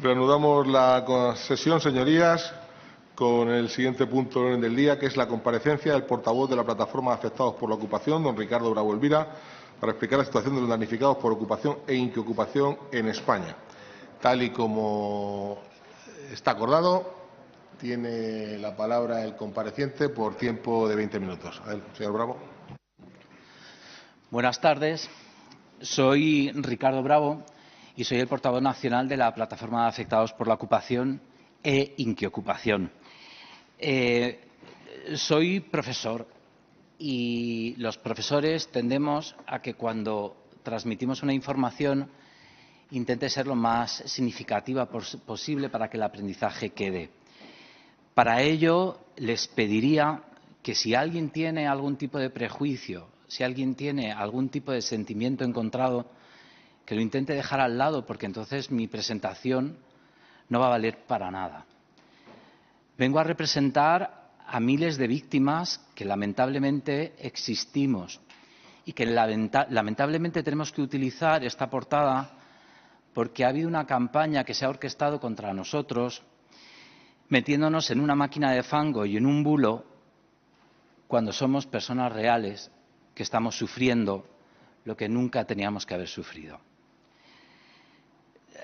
Reanudamos la sesión, señorías, con el siguiente punto del orden del día, que es la comparecencia del portavoz de la Plataforma de Afectados por la Ocupación, don Ricardo Bravo Elvira, para explicar la situación de los damnificados por ocupación e inquiocupación en España. Tal y como está acordado, tiene la palabra el compareciente por tiempo de 20 minutos. Señor Bravo. Buenas tardes. Soy Ricardo Bravo y soy el portavoz nacional de la Plataforma de Afectados por la Ocupación e Inquiocupación. Soy profesor y los profesores tendemos a que cuando transmitimos una información intente ser lo más significativa posible para que el aprendizaje quede. Para ello, les pediría que si alguien tiene algún tipo de prejuicio, si alguien tiene algún tipo de sentimiento encontrado, que lo intente dejar al lado, porque entonces mi presentación no va a valer para nada. Vengo a representar a miles de víctimas que lamentablemente existimos y que lamentablemente tenemos que utilizar esta portada porque ha habido una campaña que se ha orquestado contra nosotros, metiéndonos en una máquina de fango y en un bulo cuando somos personas reales que estamos sufriendo lo que nunca teníamos que haber sufrido.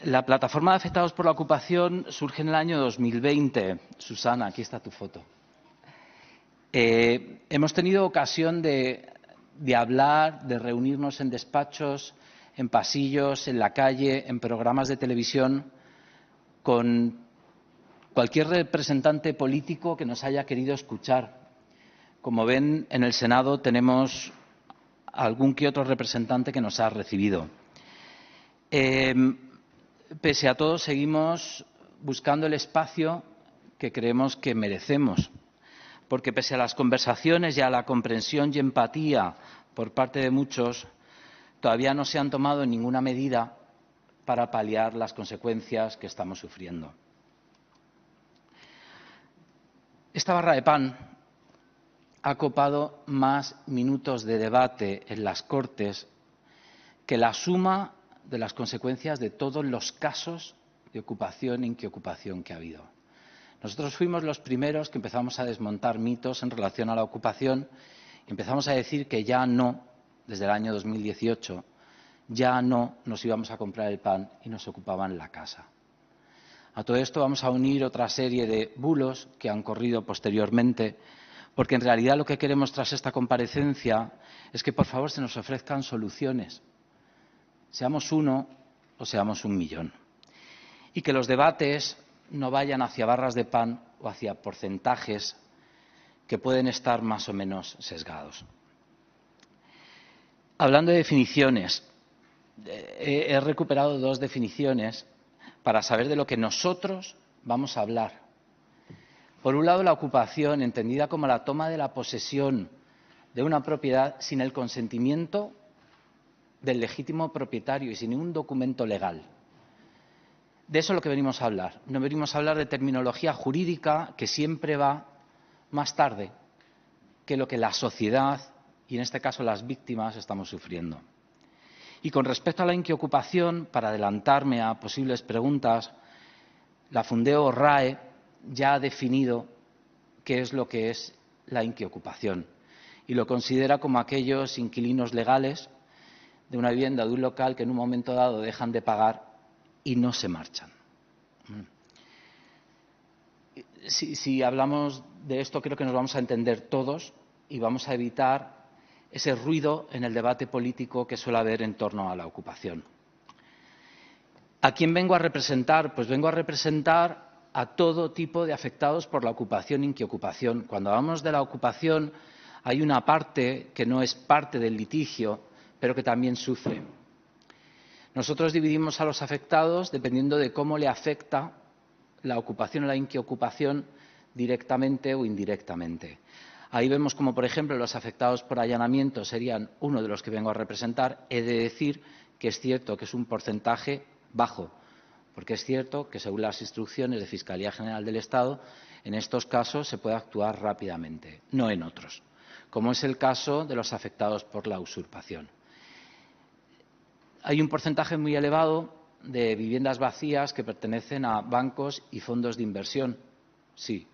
La Plataforma de Afectados por la Ocupación surge en el año 2020. Susana, aquí está tu foto. Hemos tenido ocasión de hablar, de reunirnos en despachos, en pasillos, en la calle, en programas de televisión, con cualquier representante político que nos haya querido escuchar. Como ven, en el Senado tenemos algún que otro representante que nos ha recibido. Pese a todo, seguimos buscando el espacio que creemos que merecemos, porque pese a las conversaciones y a la comprensión y empatía por parte de muchos, todavía no se han tomado ninguna medida para paliar las consecuencias que estamos sufriendo. Esta barra de pan ha copado más minutos de debate en las Cortes que la suma de las consecuencias de todos los casos de ocupación e inquiocupación que ha habido. Nosotros fuimos los primeros que empezamos a desmontar mitos en relación a la ocupación y empezamos a decir que ya no, desde el año 2018, ya no nos íbamos a comprar el pan y nos ocupaban la casa. A todo esto vamos a unir otra serie de bulos que han corrido posteriormente, porque en realidad lo que queremos tras esta comparecencia es que por favor se nos ofrezcan soluciones, seamos uno o seamos un millón, y que los debates no vayan hacia barras de pan o hacia porcentajes que pueden estar más o menos sesgados. Hablando de definiciones, he recuperado dos definiciones para saber de lo que nosotros vamos a hablar. Por un lado, la ocupación, entendida como la toma de la posesión de una propiedad sin el consentimiento del legítimo propietario y sin ningún documento legal. De eso es lo que venimos a hablar. No venimos a hablar de terminología jurídica que siempre va más tarde que lo que la sociedad, y en este caso las víctimas, estamos sufriendo. Y con respecto a la inquiocupación, para adelantarme a posibles preguntas, la Fundeo RAE ya ha definido qué es lo que es la inquiocupación y lo considera como aquellos inquilinos legales de una vivienda, de un local, que en un momento dado dejan de pagar y no se marchan. Si hablamos de esto, creo que nos vamos a entender todos y vamos a evitar ese ruido en el debate político que suele haber en torno a la ocupación. ¿A quién vengo a representar? Pues vengo a representar a todo tipo de afectados por la ocupación e inquiocupación. Cuando hablamos de la ocupación, hay una parte que no es parte del litigio, pero que también sufre. Nosotros dividimos a los afectados dependiendo de cómo le afecta la ocupación o la inquiocupación directamente o indirectamente. Ahí vemos como, por ejemplo, los afectados por allanamiento serían uno de los que vengo a representar. He de decir que es cierto que es un porcentaje bajo, porque es cierto que según las instrucciones de Fiscalía General del Estado, en estos casos se puede actuar rápidamente, no en otros, como es el caso de los afectados por la usurpación. Hay un porcentaje muy elevado de viviendas vacías que pertenecen a bancos y fondos de inversión, sí.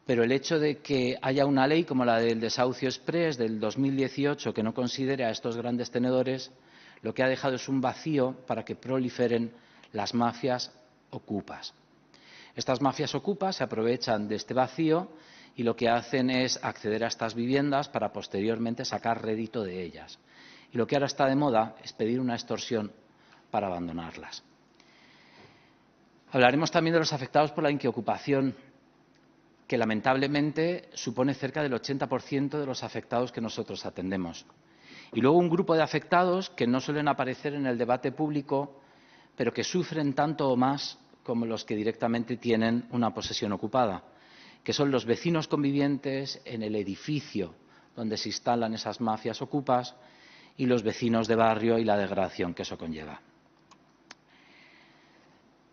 Pero el hecho de que haya una ley como la del desahucio exprés del 2018 que no considere a estos grandes tenedores, lo que ha dejado es un vacío para que proliferen las mafias ocupas. Estas mafias ocupas se aprovechan de este vacío y lo que hacen es acceder a estas viviendas para posteriormente sacar rédito de ellas. Y lo que ahora está de moda es pedir una extorsión para abandonarlas. Hablaremos también de los afectados por la inquiocupación, que lamentablemente supone cerca del 80% de los afectados que nosotros atendemos. Y luego un grupo de afectados que no suelen aparecer en el debate público, pero que sufren tanto o más como los que directamente tienen una posesión ocupada, que son los vecinos convivientes en el edificio donde se instalan esas mafias ocupas y los vecinos de barrio y la degradación que eso conlleva.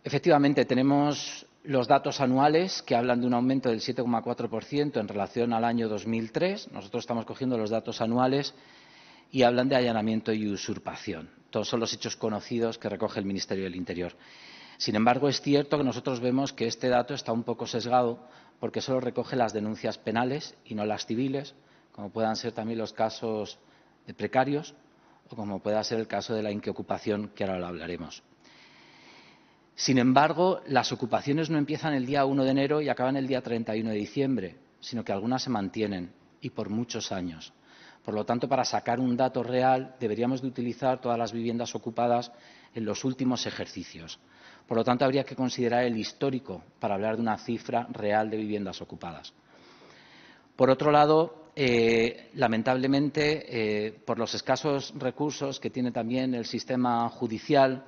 Efectivamente, tenemos los datos anuales que hablan de un aumento del 7,4% en relación al año 2003. Nosotros estamos cogiendo los datos anuales y hablan de allanamiento y usurpación. Todos son los hechos conocidos que recoge el Ministerio del Interior. Sin embargo, es cierto que nosotros vemos que este dato está un poco sesgado porque solo recoge las denuncias penales y no las civiles, como puedan ser también los casos de precarios o como pueda ser el caso de la inquiocupación, que ahora lo hablaremos. Sin embargo, las ocupaciones no empiezan el día 1 de enero y acaban el día 31 de diciembre, sino que algunas se mantienen y por muchos años. Por lo tanto, para sacar un dato real, deberíamos de utilizar todas las viviendas ocupadas en los últimos ejercicios. Por lo tanto, habría que considerar el histórico para hablar de una cifra real de viviendas ocupadas. Por otro lado, lamentablemente, por los escasos recursos que tiene también el sistema judicial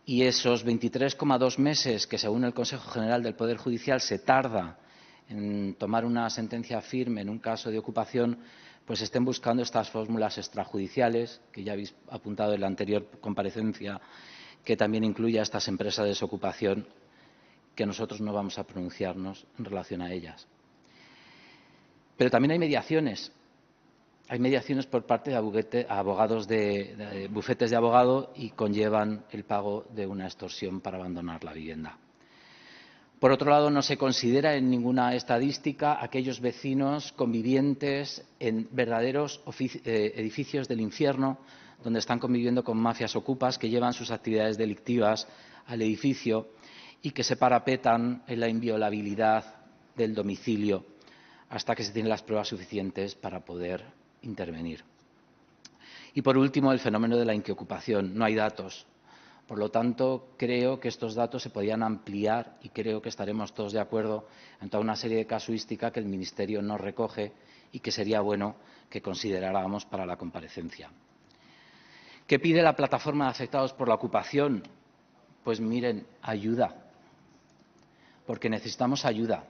y esos 23,2 meses que, según el Consejo General del Poder Judicial, se tarda en tomar una sentencia firme en un caso de ocupación, pues estén buscando estas fórmulas extrajudiciales, que ya habéis apuntado en la anterior comparecencia, que también incluye a estas empresas de desocupación, que nosotros no vamos a pronunciarnos en relación a ellas. Pero también hay mediaciones. Hay mediaciones por parte de abogados de bufetes de abogado y conllevan el pago de una extorsión para abandonar la vivienda. Por otro lado, no se considera en ninguna estadística aquellos vecinos convivientes en verdaderos edificios del infierno, donde están conviviendo con mafias ocupas que llevan sus actividades delictivas al edificio y que se parapetan en la inviolabilidad del domicilio hasta que se tienen las pruebas suficientes para poder intervenir. Y, por último, el fenómeno de la inquiocupación. No hay datos. Por lo tanto, creo que estos datos se podían ampliar y creo que estaremos todos de acuerdo en toda una serie de casuística que el Ministerio no recoge y que sería bueno que consideráramos para la comparecencia. ¿Qué pide la plataforma de afectados por la ocupación? Pues miren, ayuda, porque necesitamos ayuda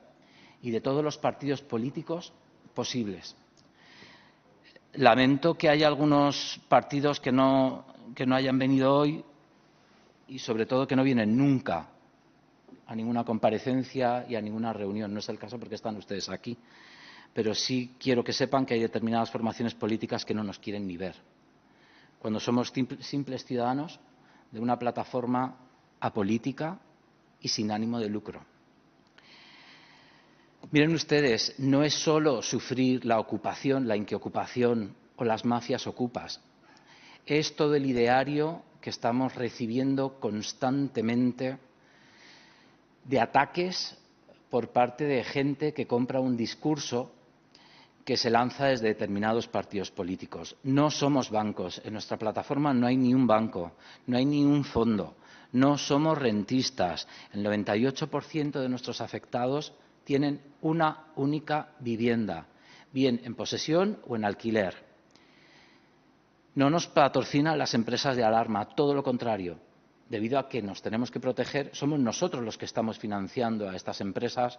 y de todos los partidos políticos posibles. Lamento que haya algunos partidos que no hayan venido hoy y, sobre todo, que no vienen nunca a ninguna comparecencia y a ninguna reunión. No es el caso porque están ustedes aquí. Pero sí quiero que sepan que hay determinadas formaciones políticas que no nos quieren ni ver, cuando somos simples ciudadanos de una plataforma apolítica y sin ánimo de lucro. Miren ustedes, no es solo sufrir la ocupación, la inquiocupación o las mafias ocupas. Es todo el ideario que estamos recibiendo constantemente de ataques por parte de gente que compra un discurso que se lanza desde determinados partidos políticos. No somos bancos. En nuestra plataforma no hay ni un banco, no hay ni un fondo. No somos rentistas. El 98% de nuestros afectados tienen una única vivienda, bien en posesión o en alquiler. No nos patrocinan las empresas de alarma, todo lo contrario. Debido a que nos tenemos que proteger, somos nosotros los que estamos financiando a estas empresas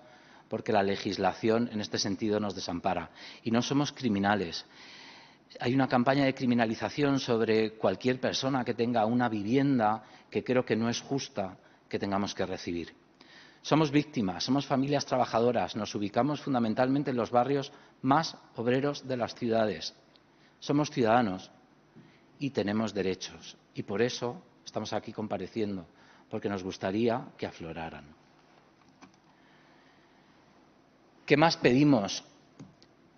porque la legislación en este sentido nos desampara. Y no somos criminales. Hay una campaña de criminalización sobre cualquier persona que tenga una vivienda que creo que no es justa que tengamos que recibir. Somos víctimas, somos familias trabajadoras, nos ubicamos fundamentalmente en los barrios más obreros de las ciudades. Somos ciudadanos y tenemos derechos. Y por eso estamos aquí compareciendo, porque nos gustaría que afloraran. ¿Qué más pedimos?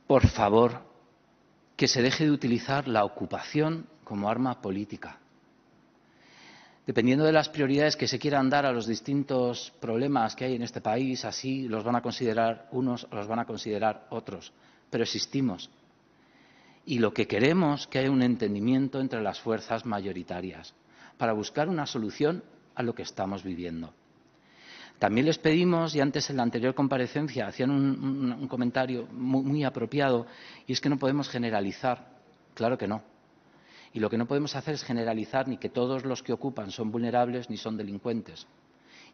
Por favor, que se deje de utilizar la ocupación como arma política. Dependiendo de las prioridades que se quieran dar a los distintos problemas que hay en este país, así los van a considerar unos o los van a considerar otros. Pero existimos. Y lo que queremos es que haya un entendimiento entre las fuerzas mayoritarias para buscar una solución a lo que estamos viviendo. También les pedimos, y antes en la anterior comparecencia hacían un comentario muy apropiado, y es que no podemos generalizar. Claro que no. Y lo que no podemos hacer es generalizar ni que todos los que ocupan son vulnerables ni son delincuentes.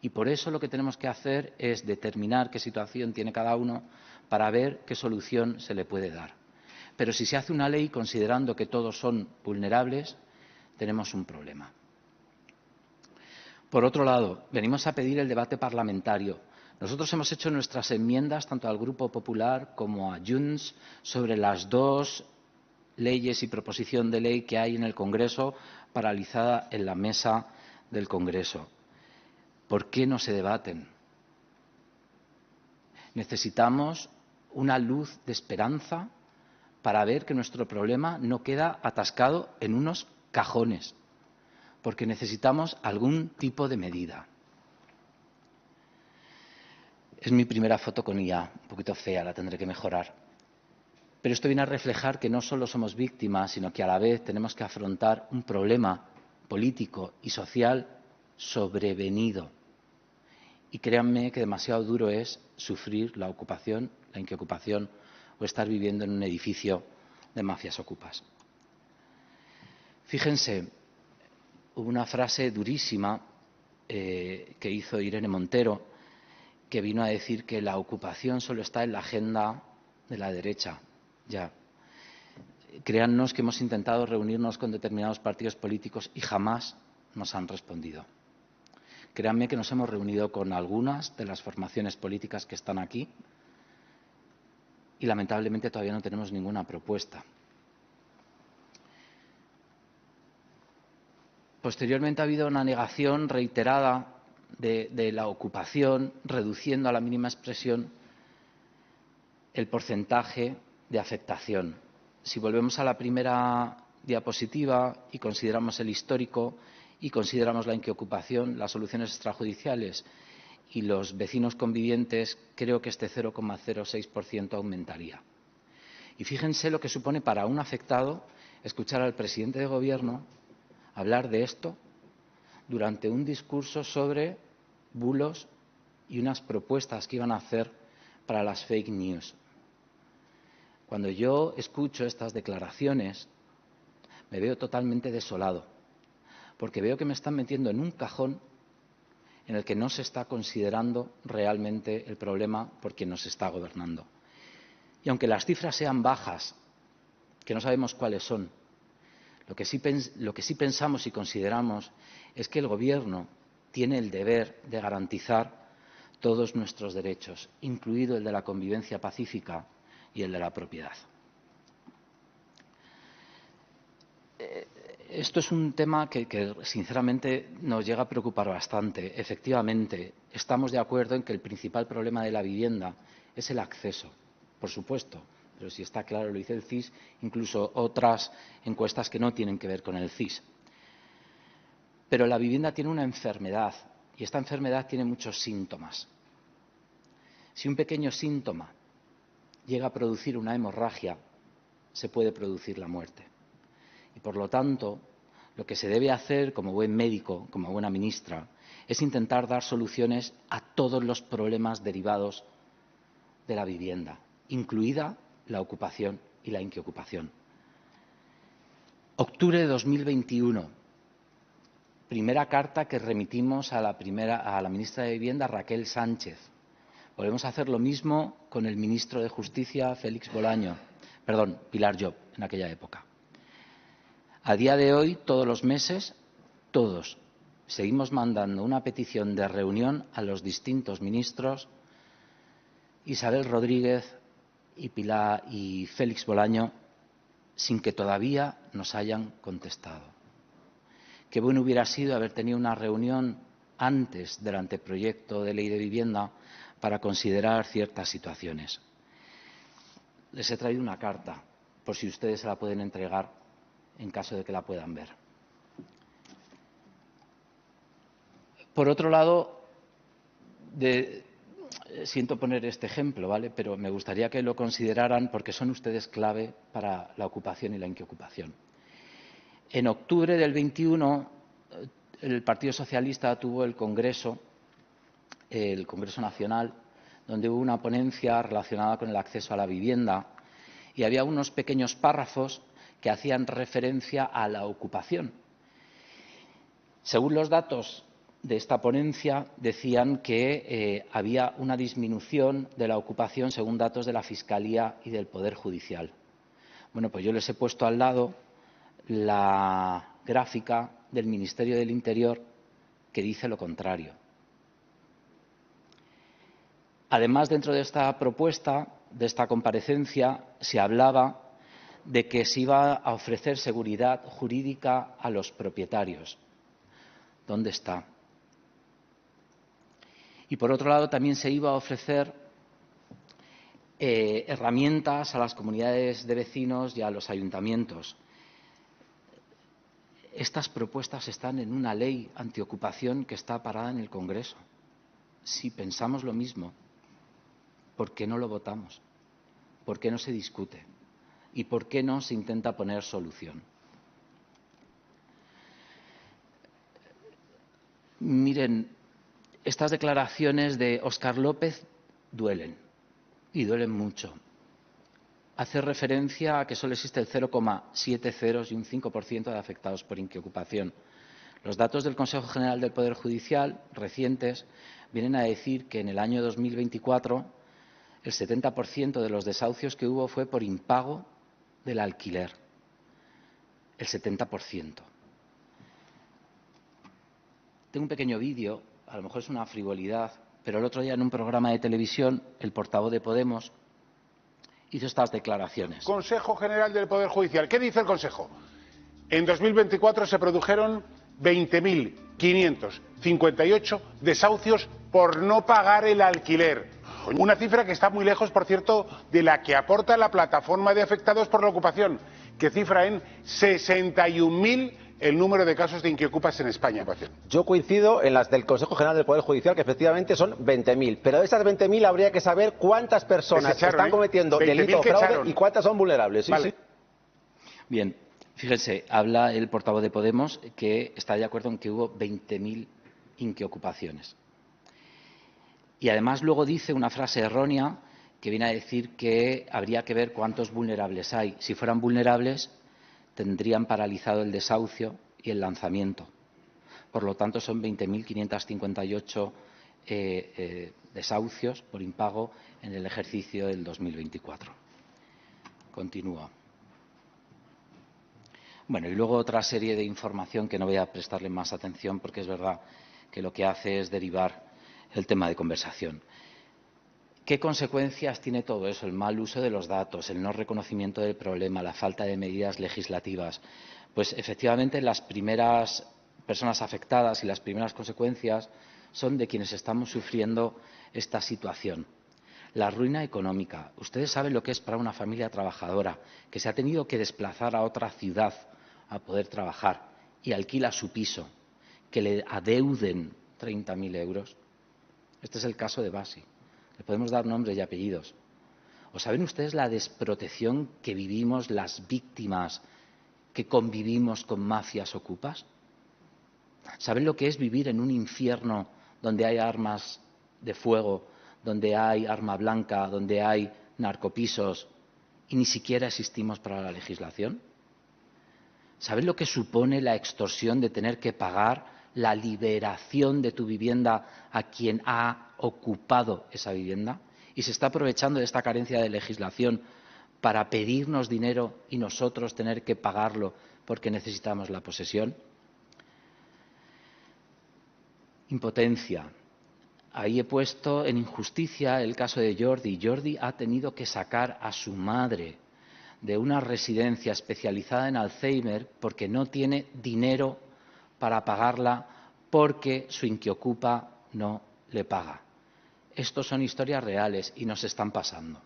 Y por eso lo que tenemos que hacer es determinar qué situación tiene cada uno para ver qué solución se le puede dar. Pero si se hace una ley considerando que todos son vulnerables, tenemos un problema. Por otro lado, venimos a pedir el debate parlamentario. Nosotros hemos hecho nuestras enmiendas, tanto al Grupo Popular como a Junts, sobre las dos leyes y proposición de ley que hay en el Congreso, paralizada en la mesa del Congreso. ¿Por qué no se debaten? Necesitamos una luz de esperanza para ver que nuestro problema no queda atascado en unos cajones, porque necesitamos algún tipo de medida. Es mi primera foto con IA, un poquito fea, la tendré que mejorar. Pero esto viene a reflejar que no solo somos víctimas, sino que a la vez tenemos que afrontar un problema político y social sobrevenido. Y créanme que demasiado duro es sufrir la ocupación, la inquiocupación o estar viviendo en un edificio de mafias ocupas. Fíjense, hubo una frase durísima que hizo Irene Montero, que vino a decir que la ocupación solo está en la agenda de la derecha. Ya. Créannos que hemos intentado reunirnos con determinados partidos políticos y jamás nos han respondido. Créanme que nos hemos reunido con algunas de las formaciones políticas que están aquí y lamentablemente todavía no tenemos ninguna propuesta. Posteriormente ha habido una negación reiterada de la ocupación, reduciendo a la mínima expresión el porcentaje de afectación. Si volvemos a la primera diapositiva y consideramos el histórico y consideramos la inquiocupación, las soluciones extrajudiciales y los vecinos convivientes, creo que este 0,06% aumentaría. Y fíjense lo que supone para un afectado escuchar al presidente de Gobierno hablar de esto durante un discurso sobre bulos y unas propuestas que iban a hacer para las fake news. Cuando yo escucho estas declaraciones, me veo totalmente desolado, porque veo que me están metiendo en un cajón en el que no se está considerando realmente el problema por quien nos está gobernando. Y aunque las cifras sean bajas, que no sabemos cuáles son, lo que sí pensamos y consideramos es que el Gobierno tiene el deber de garantizar todos nuestros derechos, incluido el de la convivencia pacífica y el de la propiedad. Esto es un tema que sinceramente nos llega a preocupar bastante. Efectivamente, estamos de acuerdo en que el principal problema de la vivienda es el acceso, por supuesto, pero si está claro, lo dice el CIS, incluso otras encuestas que no tienen que ver con el CIS. Pero la vivienda tiene una enfermedad y esta enfermedad tiene muchos síntomas. Si un pequeño síntoma llega a producir una hemorragia, se puede producir la muerte. Y por lo tanto, lo que se debe hacer como buen médico, como buena ministra, es intentar dar soluciones a todos los problemas derivados de la vivienda, incluida la ocupación y la inquiocupación. Octubre de 2021, primera carta que remitimos a la ministra de Vivienda, Raquel Sánchez. Volvemos a hacer lo mismo con el ministro de Justicia, Pilar Llop, en aquella época. A día de hoy, todos los meses, todos, seguimos mandando una petición de reunión a los distintos ministros, Isabel Rodríguez y Félix Bolaño, sin que todavía nos hayan contestado. qué bueno hubiera sido haber tenido una reunión antes del anteproyecto de ley de vivienda para considerar ciertas situaciones. Les he traído una carta, por si ustedes se la pueden entregar en caso de que la puedan ver. Por otro lado, siento poner este ejemplo, ¿vale? Pero me gustaría que lo consideraran porque son ustedes clave para la ocupación y la inquiocupación. En octubre del 21, el Partido Socialista tuvo el Congreso Nacional, donde hubo una ponencia relacionada con el acceso a la vivienda y había unos pequeños párrafos que hacían referencia a la ocupación. Según los datos de esta ponencia, decían que había una disminución de la ocupación según datos de la Fiscalía y del Poder Judicial. Bueno, pues yo les he puesto al lado la gráfica del Ministerio del Interior que dice lo contrario. Además, dentro de esta propuesta, de esta comparecencia, se hablaba de que se iba a ofrecer seguridad jurídica a los propietarios. ¿Dónde está? Y, por otro lado, también se iba a ofrecer herramientas a las comunidades de vecinos y a los ayuntamientos. Estas propuestas están en una ley antiocupación que está parada en el Congreso. Si pensamos lo mismo, ¿por qué no lo votamos? ¿Por qué no se discute? ¿Y por qué no se intenta poner solución? Miren, estas declaraciones de Óscar López duelen, y duelen mucho. Hace referencia a que solo existe el 0,70 y un 5% de afectados por inquiocupación. Los datos del Consejo General del Poder Judicial, recientes, vienen a decir que en el año 2024 el 70% de los desahucios que hubo fue por impago del alquiler. El 70%. Tengo un pequeño vídeo, a lo mejor es una frivolidad, pero el otro día en un programa de televisión, el portavoz de Podemos hizo estas declaraciones. Consejo General del Poder Judicial. ¿Qué dice el Consejo? En 2024 se produjeron 20.558 desahucios por no pagar el alquiler. Una cifra que está muy lejos, por cierto, de la que aporta la plataforma de afectados por la ocupación, que cifra en 61.000 el número de casos de inquiocupas en España. Yo coincido en las del Consejo General del Poder Judicial, que efectivamente son 20.000. Pero de esas 20.000 habría que saber cuántas personas están cometiendo delito o fraude y cuántas son vulnerables. Vale. Sí. Bien, fíjense, habla el portavoz de Podemos que está de acuerdo en que hubo 20.000 inquiocupaciones. Y además luego dice una frase errónea que viene a decir que habría que ver cuántos vulnerables hay. Si fueran vulnerables, tendrían paralizado el desahucio y el lanzamiento. Por lo tanto, son 20.558 desahucios por impago en el ejercicio del 2024. Continúa. Bueno, y luego otra serie de información que no voy a prestarle más atención porque es verdad que lo que hace es derivar el tema de conversación. ¿Qué consecuencias tiene todo eso? El mal uso de los datos, el no reconocimiento del problema, la falta de medidas legislativas. Pues efectivamente las primeras personas afectadas y las primeras consecuencias son de quienes estamos sufriendo esta situación. La ruina económica. Ustedes saben lo que es para una familia trabajadora que se ha tenido que desplazar a otra ciudad a poder trabajar y alquila su piso, que le adeuden 30.000 euros. Este es el caso de Basi. Le podemos dar nombres y apellidos. ¿O saben ustedes la desprotección que vivimos las víctimas que convivimos con mafias ocupas? ¿Saben lo que es vivir en un infierno donde hay armas de fuego, donde hay arma blanca, donde hay narcopisos y ni siquiera existimos para la legislación? ¿Saben lo que supone la extorsión de tener que pagar la liberación de tu vivienda a quien ha ocupado esa vivienda? Y se está aprovechando de esta carencia de legislación para pedirnos dinero y nosotros tener que pagarlo porque necesitamos la posesión. Impotencia. Ahí he puesto en injusticia el caso de Jordi. Jordi ha tenido que sacar a su madre de una residencia especializada en Alzheimer porque no tiene dinero para pagarla porque su inquiocupa no le paga. Estos son historias reales y nos están pasando.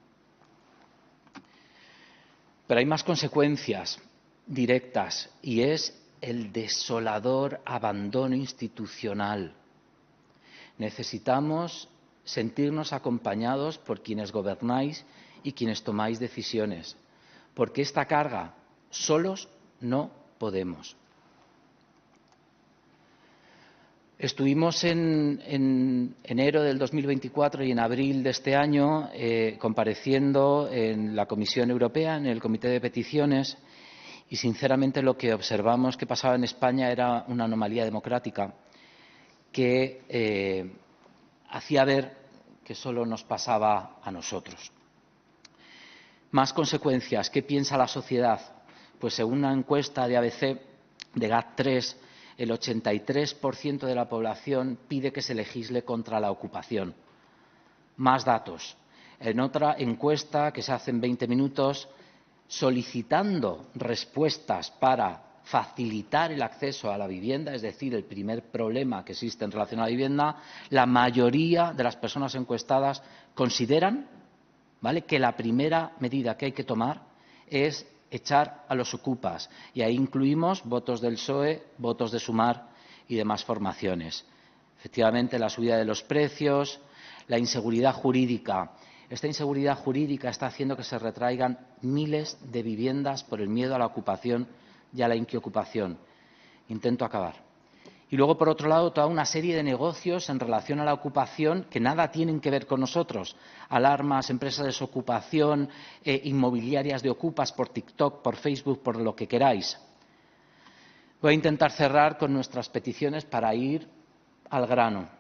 Pero hay más consecuencias directas y es el desolador abandono institucional. Necesitamos sentirnos acompañados por quienes gobernáis y quienes tomáis decisiones, porque esta carga solos no podemos. Estuvimos en enero del 2024 y en abril de este año compareciendo en la Comisión Europea, en el Comité de Peticiones, y sinceramente lo que observamos que pasaba en España era una anomalía democrática que hacía ver que solo nos pasaba a nosotros. Más consecuencias. ¿Qué piensa la sociedad? Pues según una encuesta de ABC, de GAT3, el 83% de la población pide que se legisle contra la ocupación. Más datos. En otra encuesta que se hace en 20 minutos, solicitando respuestas para facilitar el acceso a la vivienda, es decir, el primer problema que existe en relación a la vivienda, la mayoría de las personas encuestadas consideran, ¿vale?, que la primera medida que hay que tomar es echar a los ocupas. Y ahí incluimos votos del PSOE, votos de Sumar y demás formaciones. Efectivamente, la subida de los precios, la inseguridad jurídica. Esta inseguridad jurídica está haciendo que se retraigan miles de viviendas por el miedo a la ocupación y a la inquiocupación. Intento acabar. Y luego, por otro lado, toda una serie de negocios en relación a la ocupación que nada tienen que ver con nosotros. Alarmas, empresas de desocupación, inmobiliarias de ocupas por TikTok, por Facebook, por lo que queráis. Voy a intentar cerrar con nuestras peticiones para ir al grano.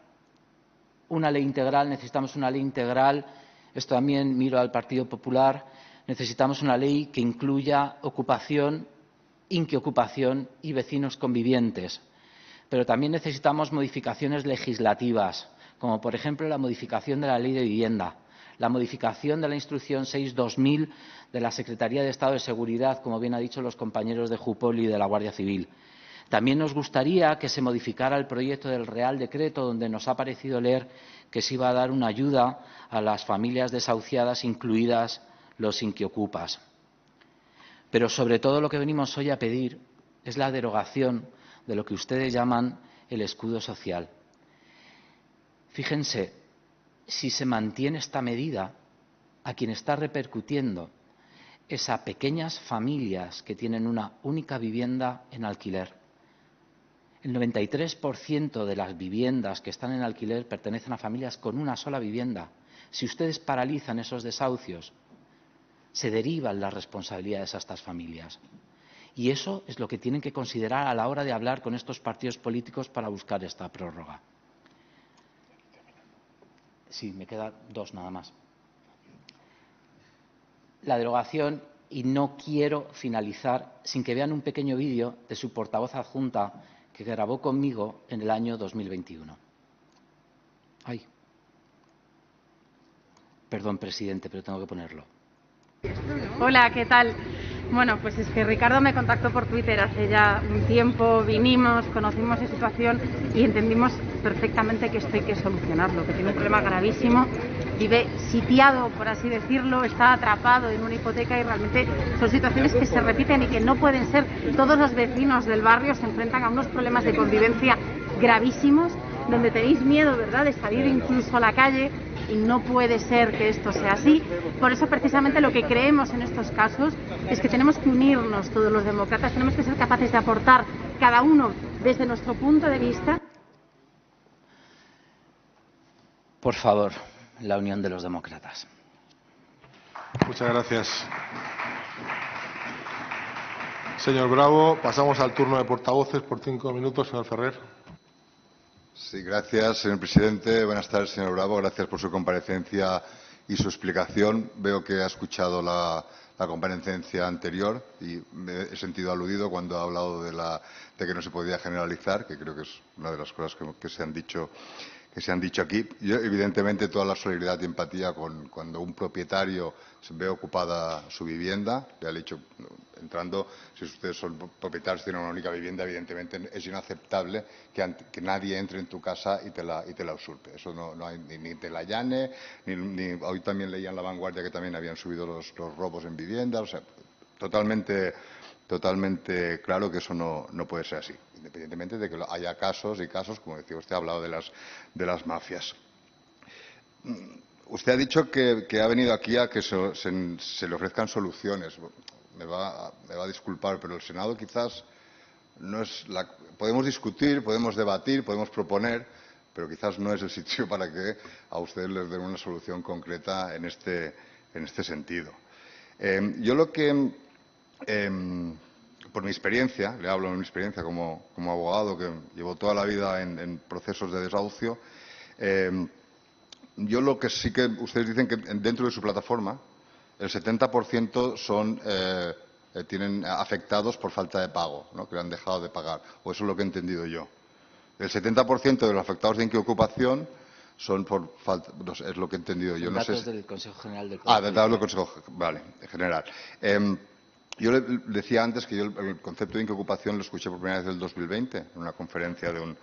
Una ley integral, necesitamos una ley integral. Esto también miro al Partido Popular. Necesitamos una ley que incluya ocupación, inquiocupación y vecinos convivientes. Pero también necesitamos modificaciones legislativas, como por ejemplo la modificación de la Ley de Vivienda, la modificación de la Instrucción 6/2000 de la Secretaría de Estado de Seguridad, como bien han dicho los compañeros de Jupol y de la Guardia Civil. También nos gustaría que se modificara el proyecto del Real Decreto, donde nos ha parecido leer que se iba a dar una ayuda a las familias desahuciadas, incluidas los inquiocupas. Pero sobre todo lo que venimos hoy a pedir es la derogación de lo que ustedes llaman el escudo social. Fíjense, si se mantiene esta medida, a quien está repercutiendo es a pequeñas familias que tienen una única vivienda en alquiler. El 93% de las viviendas que están en alquiler pertenecen a familias con una sola vivienda. Si ustedes paralizan esos desahucios, se derivan las responsabilidades a estas familias. Y eso es lo que tienen que considerar a la hora de hablar con estos partidos políticos para buscar esta prórroga. Sí, me quedan 2 nada más. La derogación, y no quiero finalizar sin que vean un pequeño vídeo de su portavoz adjunta que grabó conmigo en el año 2021. Ay. Perdón, presidente, pero tengo que ponerlo. Hola, ¿qué tal? Bueno, pues es que Ricardo me contactó por Twitter hace ya un tiempo, vinimos, conocimos la situación y entendimos perfectamente que esto hay que solucionarlo, que tiene un problema gravísimo, vive sitiado, por así decirlo, está atrapado en una hipoteca y realmente son situaciones que se repiten y que no pueden ser. Todos los vecinos del barrio se enfrentan a unos problemas de convivencia gravísimos, donde tenéis miedo, ¿verdad?, de salir incluso a la calle. Y no puede ser que esto sea así. Por eso, precisamente, lo que creemos en estos casos es que tenemos que unirnos todos los demócratas, tenemos que ser capaces de aportar cada uno desde nuestro punto de vista. Por favor, la unión de los demócratas. Muchas gracias. Señor Bravo, pasamos al turno de portavoces por 5 minutos. Señor Ferrer. Sí, gracias, señor presidente. Buenas tardes, señor Bravo. Gracias por su comparecencia y su explicación. Veo que ha escuchado la comparecencia anterior y me he sentido aludido cuando ha hablado de que no se podía generalizar, que creo que es una de las cosas que se han dicho se han dicho aquí. Yo, evidentemente, toda la solidaridad y empatía cuando un propietario se ve ocupada su vivienda. Ya le he dicho, entrando, si ustedes son propietarios y tienen una única vivienda, evidentemente es inaceptable que nadie entre en tu casa y te la usurpe. Eso no hay, ni te la allane, hoy también leía en La Vanguardia que también habían subido los robos en viviendas. O sea, totalmente claro que eso no puede ser así, independientemente de que haya casos y casos, como decía usted, ha hablado de las mafias. Usted ha dicho que ha venido aquí a que se le ofrezcan soluciones. Me va a disculpar, pero el Senado quizás no es podemos discutir, podemos debatir, podemos proponer, pero quizás no es el sitio para que a ustedes les den una solución concreta en este sentido. Yo lo que, por mi experiencia, le hablo de mi experiencia como abogado que llevo toda la vida en procesos de desahucio, yo lo que sí que ustedes dicen que dentro de su plataforma el 70% tienen afectados por falta de pago, ¿no?, que han dejado de pagar, o eso es lo que he entendido yo. El 70% de los afectados de inquiocupación son por falta, no sé, es lo que he entendido yo. No datos sé del Consejo General del Poder datos del Consejo, vale, en general. Yo le decía antes que yo el concepto de inquiocupación lo escuché por primera vez en el 2020, en una conferencia de un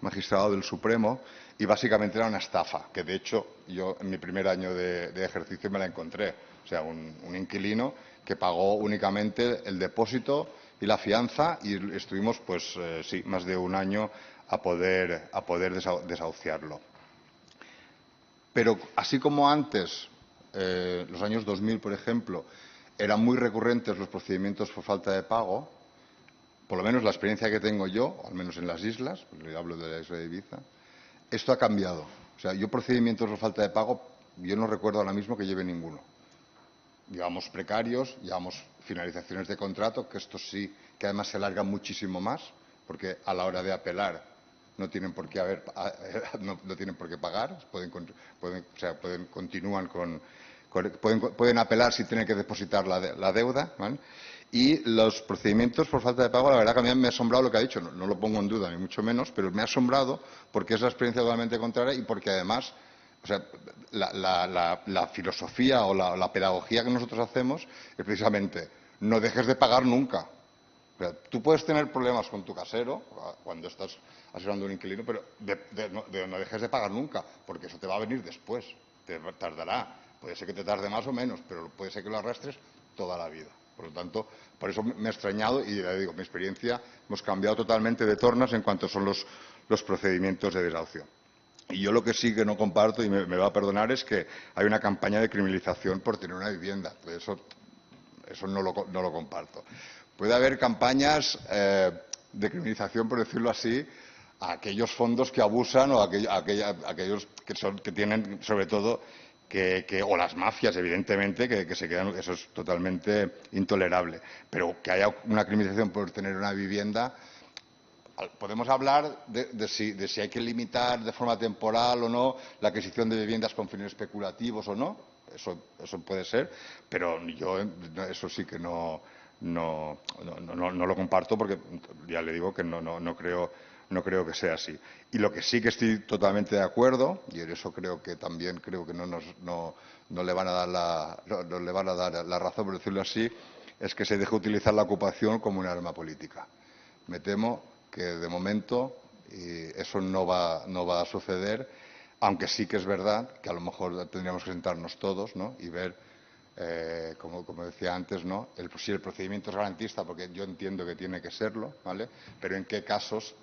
magistrado del Supremo, y básicamente era una estafa, que de hecho yo en mi primer año de ejercicio me la encontré. O sea, un inquilino que pagó únicamente el depósito y la fianza y estuvimos, pues sí, más de un año a poder desahuciarlo. Pero así como antes, los años 2000, por ejemplo, eran muy recurrentes los procedimientos por falta de pago, por lo menos la experiencia que tengo yo, al menos en las islas, le hablo de la isla de Ibiza, esto ha cambiado. O sea, yo procedimientos por falta de pago, yo no recuerdo ahora mismo que lleve ninguno. Llevamos precarios, llevamos finalizaciones de contrato, que estos sí, que además se alargan muchísimo más, porque a la hora de apelar no tienen por qué pagar, pueden apelar si tienen que depositar la deuda, ¿vale? Y los procedimientos por falta de pago, la verdad que a mí me ha asombrado lo que ha dicho, no lo pongo en duda ni mucho menos, pero me ha asombrado porque es la experiencia totalmente contraria y porque además, o sea, la filosofía o la pedagogía que nosotros hacemos es precisamente no dejes de pagar nunca. O sea, tú puedes tener problemas con tu casero cuando estás asesorando a un inquilino, pero no dejes de pagar nunca, porque eso te va a venir después, te tardará. Puede ser que te tarde más o menos, pero puede ser que lo arrastres toda la vida. Por lo tanto, por eso me ha extrañado y le digo, mi experiencia, hemos cambiado totalmente de tornas en cuanto son los procedimientos de desahucio. Y yo lo que sí que no comparto, y me va a perdonar, es que hay una campaña de criminalización por tener una vivienda. Pues eso no lo comparto. Puede haber campañas de criminalización, por decirlo así, a aquellos fondos que abusan o a aquellos que tienen, sobre todo, o las mafias, evidentemente, que se quedan, eso es totalmente intolerable. Pero que haya una criminalización por tener una vivienda, podemos hablar de si hay que limitar de forma temporal o no la adquisición de viviendas con fines especulativos o no. Eso puede ser, pero yo eso sí que no lo comparto porque ya le digo que no creo que sea así. Y lo que sí que estoy totalmente de acuerdo, y en eso creo que también no le van a dar la razón, por decirlo así, es que se deje utilizar la ocupación como un arma política. Me temo que de momento eso no va a suceder, aunque sí que es verdad que a lo mejor tendríamos que sentarnos todos, ¿no?, y ver, como decía antes, ¿no?, si el procedimiento es garantista, porque yo entiendo que tiene que serlo, ¿vale?, pero en qué casos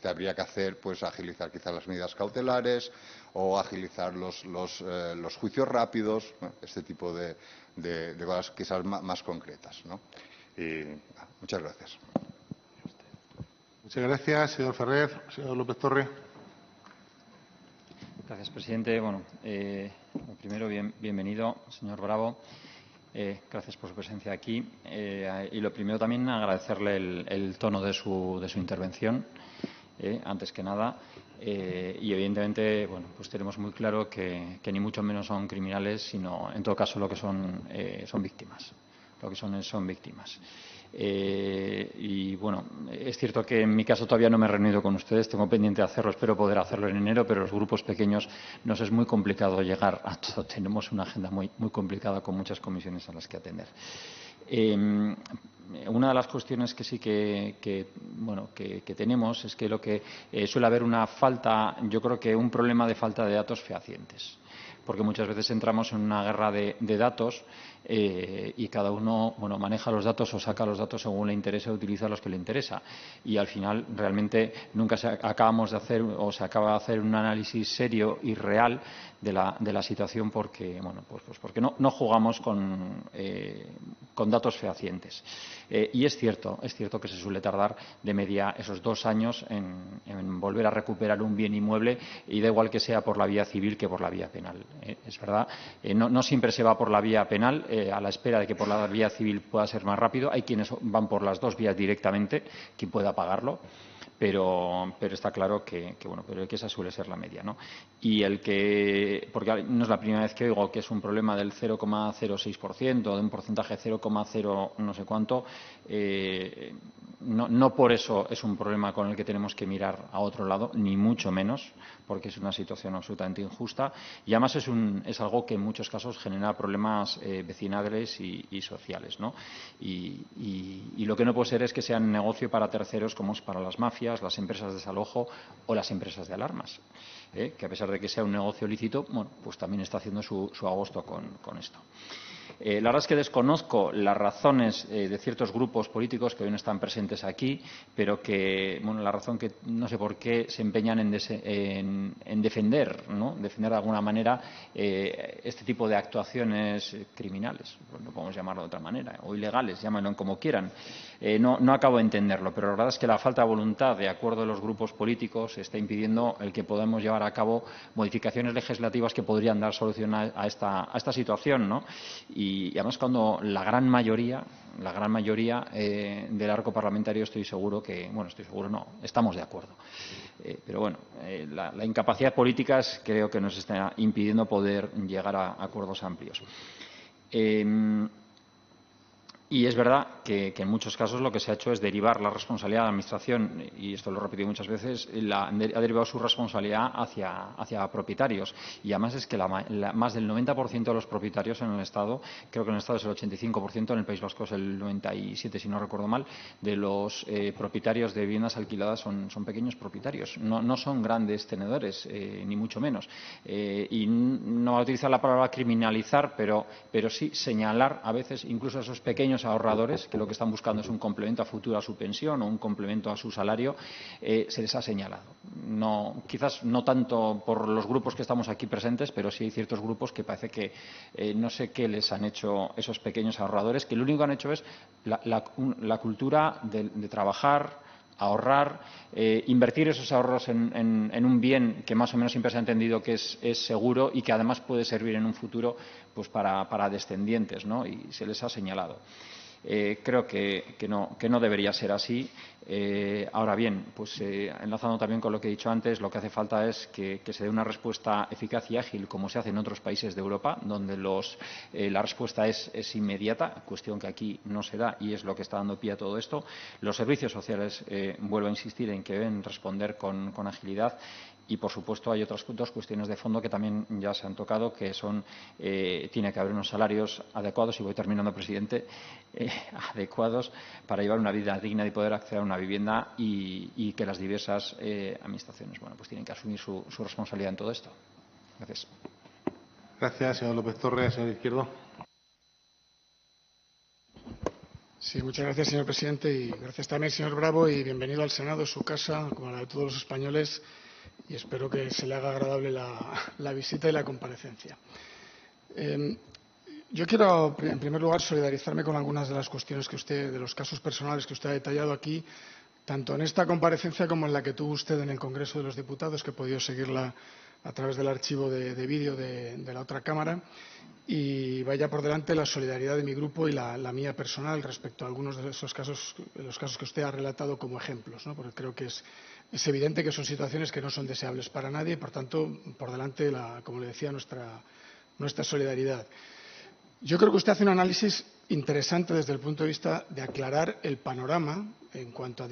te habría que hacer, pues agilizar quizás las medidas cautelares o agilizar los juicios rápidos, ¿no?, este tipo de cosas quizás más concretas, ¿no? Y muchas gracias. Muchas gracias, señor Ferrer. Señor López Torre. Gracias, presidente. Bueno, lo primero, bienvenido, señor Bravo. Gracias por su presencia aquí. Y lo primero también agradecerle el tono de su intervención, antes que nada. Y evidentemente, bueno, pues tenemos muy claro que ni mucho menos son criminales, sino en todo caso lo que son víctimas. son víctimas. Y bueno, es cierto que en mi caso todavía no me he reunido con ustedes, tengo pendiente de hacerlo, espero poder hacerlo en enero, pero los grupos pequeños nos es muy complicado llegar a todo. Tenemos una agenda muy complicada con muchas comisiones a las que atender. Una de las cuestiones que sí que tenemos es que lo que suele haber una falta, yo creo que un problema de falta de datos fehacientes, porque muchas veces entramos en una guerra de datos y cada uno maneja los datos o saca los datos según le interesa, utiliza los que le interesa, y al final realmente nunca acabamos de hacer o se acaba de hacer un análisis serio y real de la situación, porque porque no jugamos con datos fehacientes. Y es cierto que se suele tardar de media esos 2 años en volver a recuperar un bien inmueble, y da igual que sea por la vía civil que por la vía penal. Es verdad, no siempre se va por la vía penal a la espera de que por la vía civil pueda ser más rápido. Hay quienes van por las 2 vías directamente, quien pueda pagarlo. Pero está claro que esa suele ser la media, ¿no? Y porque no es la primera vez que oigo que es un problema del 0,06%, de un porcentaje 0,0 no sé cuánto, no por eso es un problema con el que tenemos que mirar a otro lado, ni mucho menos, porque es una situación absolutamente injusta, y además es algo que en muchos casos genera problemas vecinales y sociales, ¿no? Y lo que no puede ser es que sea un negocio para terceros, como es para las mafias, las empresas de desalojo o las empresas de alarmas, que a pesar de que sea un negocio lícito, pues también está haciendo su agosto con esto. La verdad es que desconozco las razones de ciertos grupos políticos que hoy no están presentes aquí, pero que la razón que no sé por qué se empeñan en defender, ¿no? Defender de alguna manera este tipo de actuaciones criminales, no podemos llamarlo de otra manera, o ilegales, llámenlo como quieran. No acabo de entenderlo, pero la verdad es que la falta de voluntad de acuerdo de los grupos políticos está impidiendo el que podamos llevar a cabo modificaciones legislativas que podrían dar solución a esta situación, ¿no? Y además, cuando la gran mayoría del arco parlamentario estamos de acuerdo. Pero bueno, la incapacidad política creo que nos está impidiendo poder llegar a acuerdos amplios. Y es verdad que en muchos casos lo que se ha hecho es derivar la responsabilidad de la Administración, y esto lo he repetido muchas veces, ha derivado su responsabilidad hacia propietarios. Y además es que más del 90% de los propietarios en el Estado, creo que en el Estado es el 85%, en el País Vasco es el 97%, si no recuerdo mal, de los propietarios de viviendas alquiladas son pequeños propietarios. No son grandes tenedores, ni mucho menos. Y no voy a utilizar la palabra criminalizar, pero sí señalar a veces incluso a esos pequeños ahorradores, que lo que están buscando es un complemento a futuro a su pensión o un complemento a su salario, se les ha señalado. Quizás no tanto por los grupos que estamos aquí presentes, pero sí hay ciertos grupos que parece que no sé qué les han hecho esos pequeños ahorradores, que lo único que han hecho es la cultura de trabajar, ahorrar, invertir esos ahorros en un bien que más o menos siempre se ha entendido que es seguro y que además puede servir en un futuro pues para descendientes, ¿no? Y se les ha señalado. Creo que no debería ser así. Ahora bien, pues enlazando también con lo que he dicho antes, lo que hace falta es que se dé una respuesta eficaz y ágil, como se hace en otros países de Europa, donde la respuesta es inmediata, cuestión que aquí no se da y es lo que está dando pie a todo esto. Los servicios sociales, vuelvo a insistir en que deben responder con agilidad. Y, por supuesto, hay otras 2 cuestiones de fondo que también ya se han tocado, que son tiene que haber unos salarios adecuados, y voy terminando, presidente, adecuados para llevar una vida digna y poder acceder a una vivienda, y que las diversas administraciones pues tienen que asumir su responsabilidad en todo esto. Gracias. Gracias, señor López Torres. Señor Izquierdo. Sí, muchas gracias, señor presidente, y gracias también, señor Bravo, y bienvenido al Senado, su casa, como la de todos los españoles, y espero que se le haga agradable la visita y la comparecencia. Yo quiero, en primer lugar, solidarizarme con algunas de las cuestiones de los casos personales que usted ha detallado aquí, tanto en esta comparecencia como en la que tuvo usted en el Congreso de los Diputados, que he podido seguirla a través del archivo de vídeo de la otra Cámara, y vaya por delante la solidaridad de mi grupo y la mía personal respecto a algunos de esos casos, los casos que usted ha relatado como ejemplos, ¿no? Porque creo que es evidente que son situaciones que no son deseables para nadie y, por tanto, por delante, como le decía, nuestra solidaridad. Yo creo que usted hace un análisis interesante desde el punto de vista de aclarar el panorama en cuanto a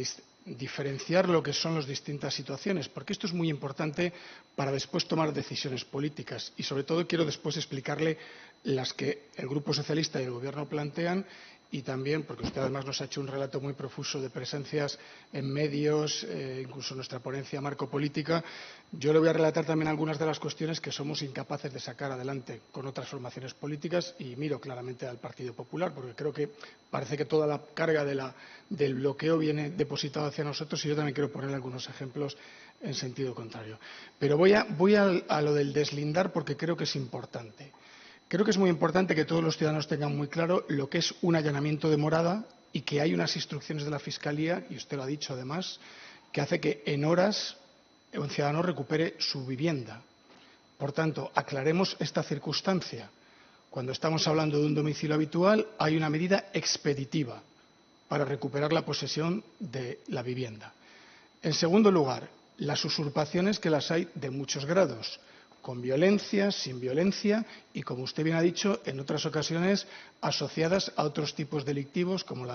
diferenciar lo que son las distintas situaciones, porque esto es muy importante para después tomar decisiones políticas y, sobre todo, quiero después explicarle las que el Grupo Socialista y el Gobierno plantean y también, porque usted además nos ha hecho un relato muy profuso de presencias en medios, incluso nuestra ponencia Marco Política, yo le voy a relatar también algunas de las cuestiones que somos incapaces de sacar adelante con otras formaciones políticas y miro claramente al Partido Popular, porque creo que parece que toda la carga del bloqueo viene depositada hacia nosotros y yo también quiero poner algunos ejemplos en sentido contrario. Pero voy a lo del deslindar porque creo que es importante. Creo que es muy importante que todos los ciudadanos tengan muy claro lo que es un allanamiento de morada y que hay unas instrucciones de la Fiscalía, y usted lo ha dicho además, que hace que en horas un ciudadano recupere su vivienda. Por tanto, aclaremos esta circunstancia. Cuando estamos hablando de un domicilio habitual, hay una medida expeditiva para recuperar la posesión de la vivienda. En segundo lugar, las usurpaciones, que las hay de muchos grados, con violencia, sin violencia y, como usted bien ha dicho, en otras ocasiones asociadas a otros tipos delictivos como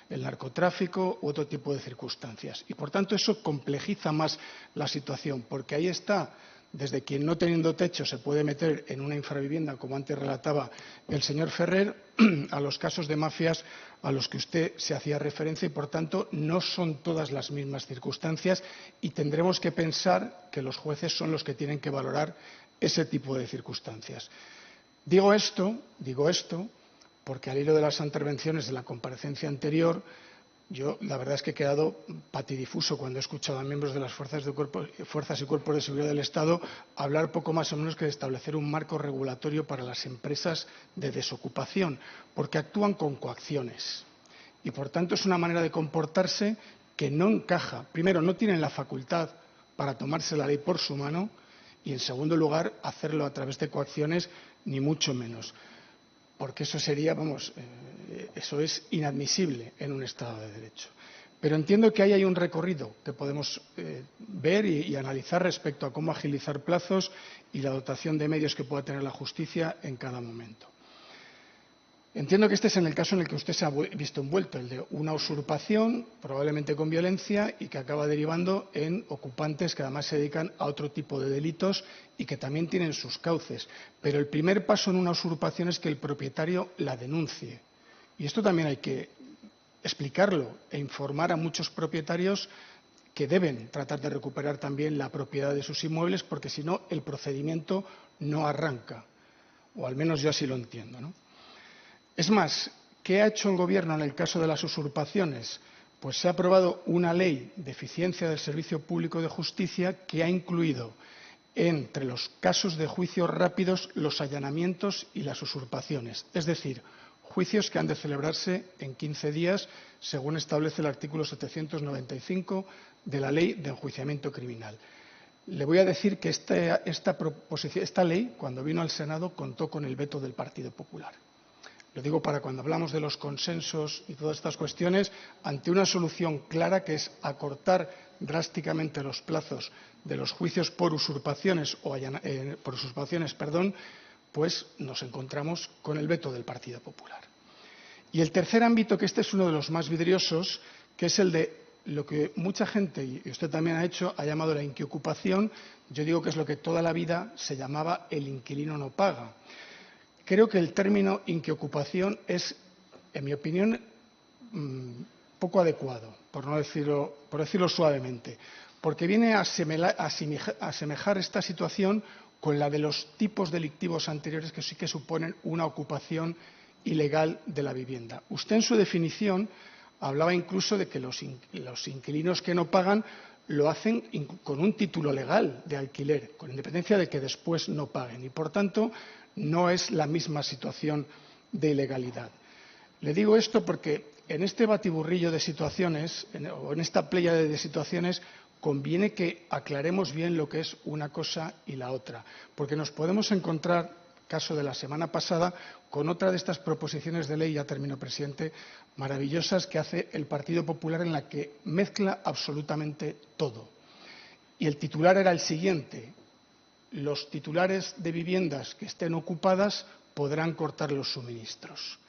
el narcotráfico u otro tipo de circunstancias. Y, por tanto, eso complejiza más la situación, porque ahí está, desde quien no teniendo techo se puede meter en una infravivienda, como antes relataba el señor Ferrer, a los casos de mafias a los que usted se hacía referencia y, por tanto, no son todas las mismas circunstancias y tendremos que pensar que los jueces son los que tienen que valorar ese tipo de circunstancias. Digo esto porque al hilo de las intervenciones de la comparecencia anterior, yo la verdad es que he quedado patidifuso cuando he escuchado a miembros de las fuerzas y cuerpos de seguridad del Estado hablar poco más o menos que de establecer un marco regulatorio para las empresas de desocupación, porque actúan con coacciones y, por tanto, es una manera de comportarse que no encaja. Primero, no tienen la facultad para tomarse la ley por su mano y, en segundo lugar, hacerlo a través de coacciones, ni mucho menos. Porque eso sería, eso es inadmisible en un Estado de Derecho. Pero entiendo que ahí hay un recorrido que podemos ver y analizar respecto a cómo agilizar plazos y la dotación de medios que pueda tener la justicia en cada momento. Entiendo que este es en el caso en el que usted se ha visto envuelto, el de una usurpación, probablemente con violencia, y que acaba derivando en ocupantes que además se dedican a otro tipo de delitos y que también tienen sus cauces. Pero el primer paso en una usurpación es que el propietario la denuncie. Y esto también hay que explicarlo e informar a muchos propietarios que deben tratar de recuperar también la propiedad de sus inmuebles, porque si no, el procedimiento no arranca. O al menos yo así lo entiendo, ¿no? Es más, ¿qué ha hecho el Gobierno en el caso de las usurpaciones? Pues se ha aprobado una ley de eficiencia del Servicio Público de Justicia que ha incluido entre los casos de juicios rápidos los allanamientos y las usurpaciones, es decir, juicios que han de celebrarse en 15 días, según establece el artículo 795 de la Ley de Enjuiciamiento Criminal. Le voy a decir que esta ley, cuando vino al Senado, contó con el veto del Partido Popular. Lo digo para cuando hablamos de los consensos y todas estas cuestiones, ante una solución clara que es acortar drásticamente los plazos de los juicios por usurpaciones pues nos encontramos con el veto del Partido Popular. Y el tercer ámbito, que este es uno de los más vidriosos, que es el de lo que mucha gente, y usted también ha hecho, ha llamado la inquiocupación. Yo digo que es lo que toda la vida se llamaba el inquilino no paga. Creo que el término inquiocupación es, en mi opinión, poco adecuado, por decirlo suavemente, porque viene a asemejar esta situación con la de los tipos delictivos anteriores que sí que suponen una ocupación ilegal de la vivienda. Usted, en su definición, hablaba incluso de que los inquilinos que no pagan lo hacen con un título legal de alquiler, con independencia de que después no paguen, y, por tanto, no es la misma situación de ilegalidad. Le digo esto porque en este batiburrillo de situaciones, o en esta pléyade de situaciones, conviene que aclaremos bien lo que es una cosa y la otra, porque nos podemos encontrar, caso de la semana pasada, con otra de estas proposiciones de ley, ya termino, presidente, maravillosas que hace el Partido Popular, en la que mezcla absolutamente todo. Y el titular era el siguiente: los titulares de viviendas que estén ocupadas podrán cortar los suministros.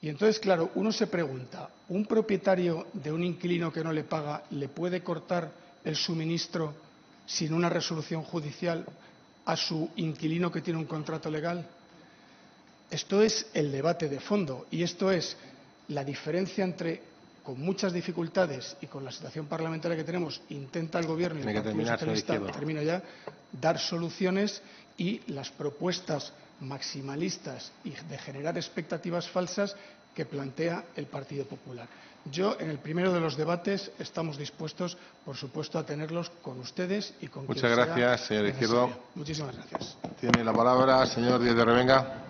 Y entonces, claro, uno se pregunta, ¿un propietario de un inquilino que no le paga le puede cortar el suministro sin una resolución judicial a su inquilino que tiene un contrato legal? Esto es el debate de fondo y esto es la diferencia entre, con muchas dificultades y con la situación parlamentaria que tenemos, intenta el Gobierno y el Partido Socialista, termino ya, dar soluciones, y las propuestas maximalistas y de generar expectativas falsas que plantea el Partido Popular. Yo, en el primero de los debates, estamos dispuestos, por supuesto, a tenerlos con ustedes y con quien sea necesario. Muchas gracias, señor Izquierdo. Muchísimas gracias. Tiene la palabra el señor Díez de Revenga.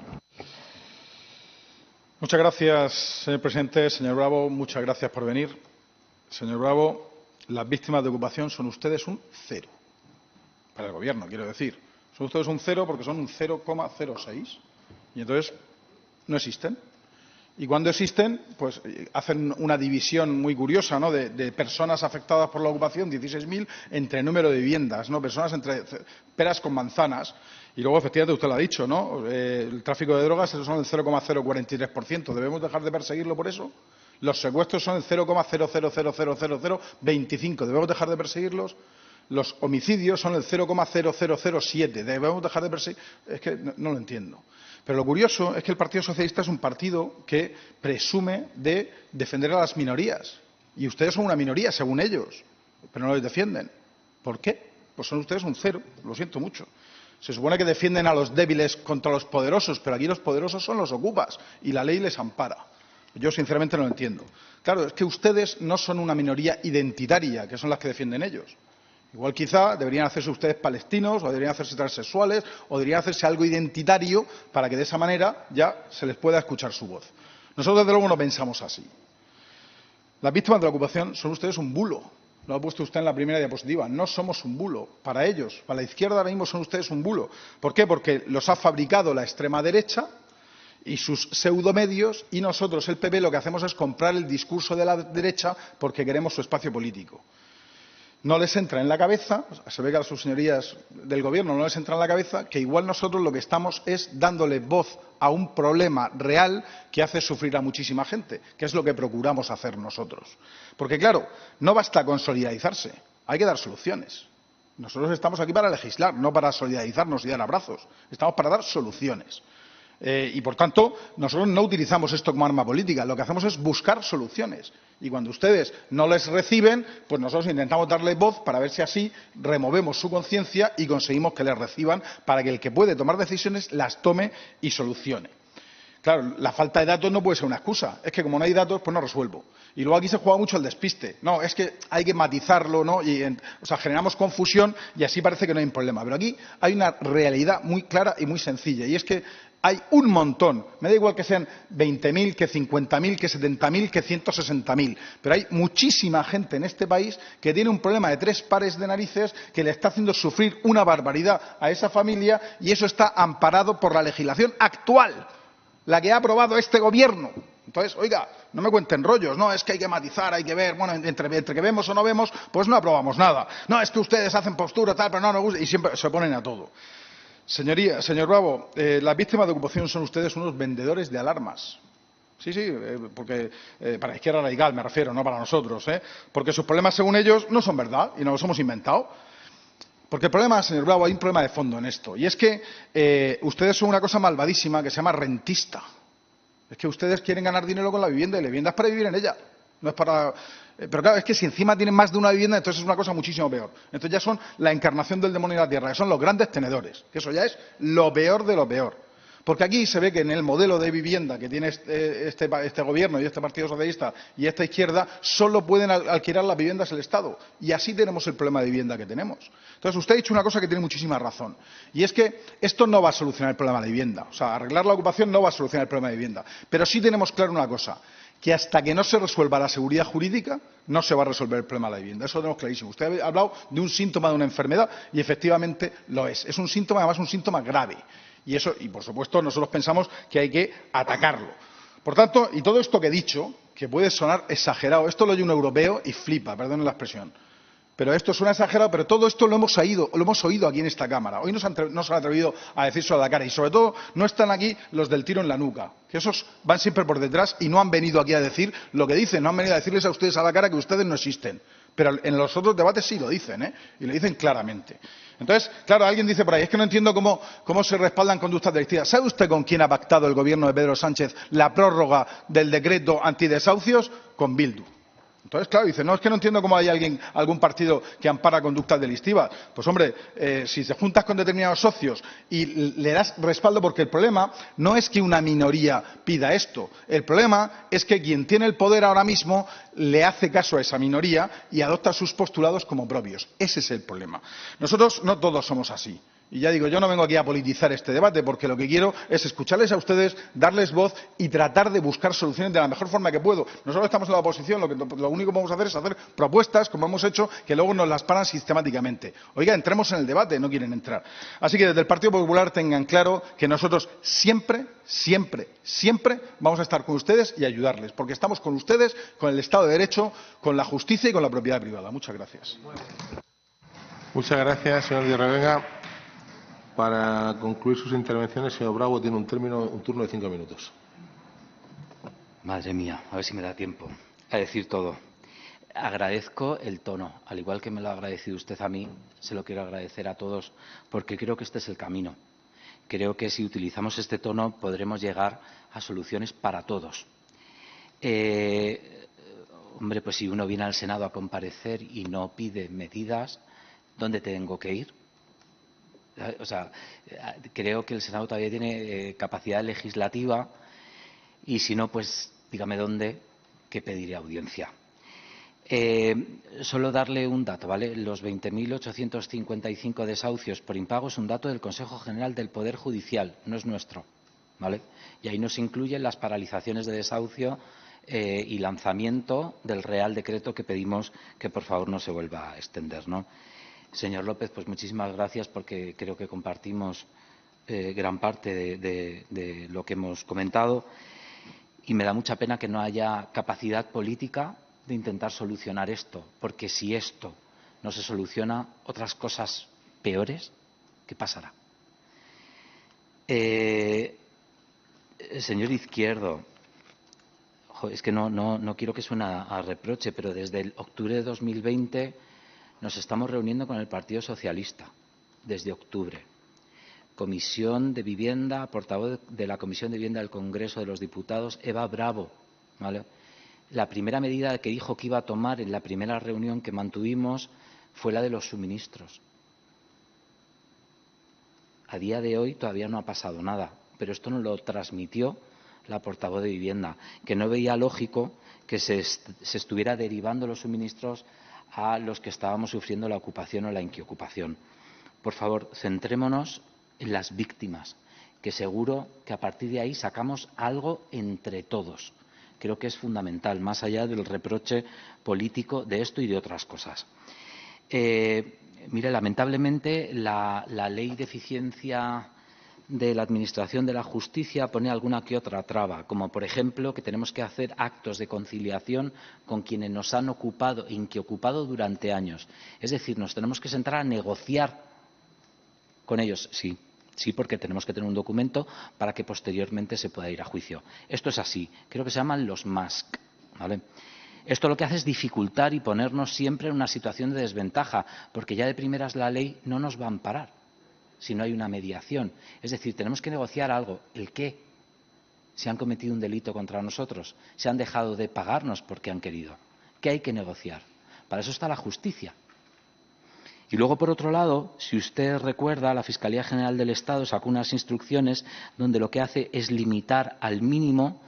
Muchas gracias, señor presidente. Señor Bravo, muchas gracias por venir. Señor Bravo, las víctimas de ocupación son ustedes un cero. Para el Gobierno, quiero decir. Son ustedes un cero porque son un 0,06. Y entonces no existen. Y cuando existen, pues hacen una división muy curiosa, ¿no?, de personas afectadas por la ocupación, 16.000, entre número de viviendas, ¿no? Personas entre peras con manzanas. Y luego, efectivamente, usted lo ha dicho, ¿no? El tráfico de drogas son el 0,043%. ¿Debemos dejar de perseguirlo por eso? Los secuestros son el 0,0000025. ¿Debemos dejar de perseguirlos? Los homicidios son el 0,0007. ¿Debemos dejar de perseguir? Es que no lo entiendo. Pero lo curioso es que el Partido Socialista es un partido que presume de defender a las minorías. Y ustedes son una minoría, según ellos, pero no les defienden. ¿Por qué? Pues son ustedes un cero, lo siento mucho. Se supone que defienden a los débiles contra los poderosos, pero aquí los poderosos son los ocupas y la ley les ampara. Yo, sinceramente, no lo entiendo. Claro, es que ustedes no son una minoría identitaria, que son las que defienden ellos. Igual quizá deberían hacerse ustedes palestinos, o deberían hacerse transexuales, o deberían hacerse algo identitario para que de esa manera ya se les pueda escuchar su voz. Nosotros, desde luego, no pensamos así. Las víctimas de la ocupación son ustedes un bulo. Lo ha puesto usted en la primera diapositiva. No somos un bulo. Para ellos, para la izquierda, ahora mismo son ustedes un bulo. ¿Por qué? Porque los ha fabricado la extrema derecha y sus pseudomedios, y nosotros, el PP, lo que hacemos es comprar el discurso de la derecha porque queremos su espacio político. No les entra en la cabeza, se ve que a sus señorías del Gobierno no les entra en la cabeza, que igual nosotros lo que estamos es dándole voz a un problema real que hace sufrir a muchísima gente, que es lo que procuramos hacer nosotros. Porque, claro, no basta con solidarizarse, hay que dar soluciones. Nosotros estamos aquí para legislar, no para solidarizarnos y dar abrazos. Estamos para dar soluciones. Y, por tanto, nosotros no utilizamos esto como arma política. Lo que hacemos es buscar soluciones. Y cuando ustedes no les reciben, pues nosotros intentamos darles voz para ver si así removemos su conciencia y conseguimos que les reciban, para que el que puede tomar decisiones las tome y solucione. Claro, la falta de datos no puede ser una excusa. Es que como no hay datos, pues no resuelvo. Y luego aquí se juega mucho el despiste. No, es que hay que matizarlo, ¿no? O sea, generamos confusión y así parece que no hay problema. Pero aquí hay una realidad muy clara y muy sencilla. Y es que hay un montón. Me da igual que sean 20.000, que 50.000, que 70.000, que 160.000. Pero hay muchísima gente en este país que tiene un problema de 3 pares de narices que le está haciendo sufrir una barbaridad a esa familia, y eso está amparado por la legislación actual, la que ha aprobado este Gobierno. Entonces, oiga, no me cuenten rollos, no, es que hay que matizar, hay que ver, bueno, entre que vemos o no vemos, pues no aprobamos nada. No, es que ustedes hacen postura, tal, pero no nos gusta, y siempre se oponen a todo. Señoría, señor Bravo, las víctimas de ocupación son ustedes unos vendedores de alarmas. Sí, porque para la izquierda radical me refiero, no para nosotros, porque sus problemas, según ellos, no son verdad y nos los hemos inventado. Porque el problema, señor Bravo, hay un problema de fondo en esto, y es que ustedes son una cosa malvadísima que se llama rentista. Es que ustedes quieren ganar dinero con la vivienda, y la vivienda es para vivir en ella, no es para... Pero claro, es que si encima tienen más de una vivienda, entonces es una cosa muchísimo peor. Entonces ya son la encarnación del demonio en la tierra, que son los grandes tenedores, que eso ya es lo peor de lo peor. Porque aquí se ve que en el modelo de vivienda que tiene este Gobierno y este Partido Socialista y esta izquierda, solo pueden alquilar las viviendas el Estado. Y así tenemos el problema de vivienda que tenemos. Entonces, usted ha dicho una cosa que tiene muchísima razón. Y es que esto no va a solucionar el problema de vivienda. O sea, arreglar la ocupación no va a solucionar el problema de vivienda. Pero sí tenemos claro una cosa, que hasta que no se resuelva la seguridad jurídica, no se va a resolver el problema de la vivienda. Eso lo tenemos clarísimo. Usted ha hablado de un síntoma de una enfermedad, y efectivamente lo es. Es un síntoma, además, un síntoma grave. Y por supuesto, nosotros pensamos que hay que atacarlo. Por tanto, y todo esto que he dicho, que puede sonar exagerado, esto lo oye un europeo y flipa, perdonen la expresión. Pero esto suena exagerado, pero todo esto lo hemos oído aquí en esta Cámara. Hoy no se han atrevido a decírselo a la cara y, sobre todo, no están aquí los del tiro en la nuca, que esos van siempre por detrás y no han venido aquí a decir lo que dicen, no han venido a decirles a ustedes a la cara que ustedes no existen. Pero en los otros debates sí lo dicen, ¿eh? Y lo dicen claramente. Entonces, claro, alguien dice por ahí, es que no entiendo cómo se respaldan conductas delictivas. ¿Sabe usted con quién ha pactado el Gobierno de Pedro Sánchez la prórroga del decreto antidesahucios? Con Bildu. Entonces, claro, dice, no, es que no entiendo cómo hay algún partido que ampara conductas delictivas. Pues, hombre, si te juntas con determinados socios y le das respaldo, porque el problema no es que una minoría pida esto. El problema es que quien tiene el poder ahora mismo le hace caso a esa minoría y adopta sus postulados como propios. Ese es el problema. Nosotros no todos somos así. Y ya digo, yo no vengo aquí a politizar este debate, porque lo que quiero es escucharles a ustedes, darles voz y tratar de buscar soluciones de la mejor forma que puedo. Nosotros estamos en la oposición, lo único que vamos a hacer es hacer propuestas, como hemos hecho, que luego nos las paran sistemáticamente. Oiga, entremos en el debate, no quieren entrar. Así que desde el Partido Popular tengan claro que nosotros siempre vamos a estar con ustedes y ayudarles, porque estamos con ustedes, con el Estado de Derecho, con la justicia y con la propiedad privada. Muchas gracias. Muchas gracias, señor Díaz Revenga. Para concluir sus intervenciones, señor Bravo tiene un turno de 5 minutos. Madre mía, a ver si me da tiempo a decir todo. Agradezco el tono, al igual que me lo ha agradecido usted a mí, se lo quiero agradecer a todos, porque creo que este es el camino. Creo que si utilizamos este tono podremos llegar a soluciones para todos. Hombre, pues si uno viene al Senado a comparecer y no pide medidas, ¿dónde tengo que ir? O sea, creo que el Senado todavía tiene capacidad legislativa y si no, pues dígame dónde, que pediré audiencia. Solo darle un dato, ¿vale? Los 20.855 desahucios por impago es un dato del Consejo General del Poder Judicial, no es nuestro, ¿vale? Y ahí nos incluyen las paralizaciones de desahucio y lanzamiento del Real Decreto que pedimos que por favor no se vuelva a extender, ¿no? Señor López, pues muchísimas gracias porque creo que compartimos gran parte de lo que hemos comentado y me da mucha pena que no haya capacidad política de intentar solucionar esto, porque si esto no se soluciona, otras cosas peores, ¿qué pasará? Señor Izquierdo, es que no quiero que suene a reproche, pero desde el octubre de 2020 nos estamos reuniendo con el Partido Socialista, desde octubre. Comisión de Vivienda, portavoz de la Comisión de Vivienda del Congreso de los Diputados, Eva Bravo, ¿vale? La primera medida que dijo que iba a tomar en la primera reunión que mantuvimos fue la de los suministros. A día de hoy todavía no ha pasado nada, pero esto nos lo transmitió la portavoz de Vivienda, que no veía lógico que se estuviera derivando los suministros a los que estábamos sufriendo la ocupación o la inquiocupación. Por favor, centrémonos en las víctimas, que seguro que a partir de ahí sacamos algo entre todos. Creo que es fundamental, más allá del reproche político de esto y de otras cosas. Mire, lamentablemente la ley de eficiencia de la Administración de la Justicia pone alguna que otra traba, como por ejemplo que tenemos que hacer actos de conciliación con quienes nos han ocupado e inquiocupado durante años. Es decir, nos tenemos que sentar a negociar con ellos, sí, porque tenemos que tener un documento para que posteriormente se pueda ir a juicio. Esto es así, creo que se llaman los MASC, ¿vale? Esto lo que hace es dificultar y ponernos siempre en una situación de desventaja, porque ya de primeras la ley no nos va a amparar si no hay una mediación. Es decir, tenemos que negociar algo. ¿El qué? Si han cometido un delito contra nosotros, si han dejado de pagarnos porque han querido. ¿Qué hay que negociar? Para eso está la justicia. Y luego, por otro lado, si usted recuerda, la Fiscalía General del Estado sacó unas instrucciones donde lo que hace es limitar al mínimo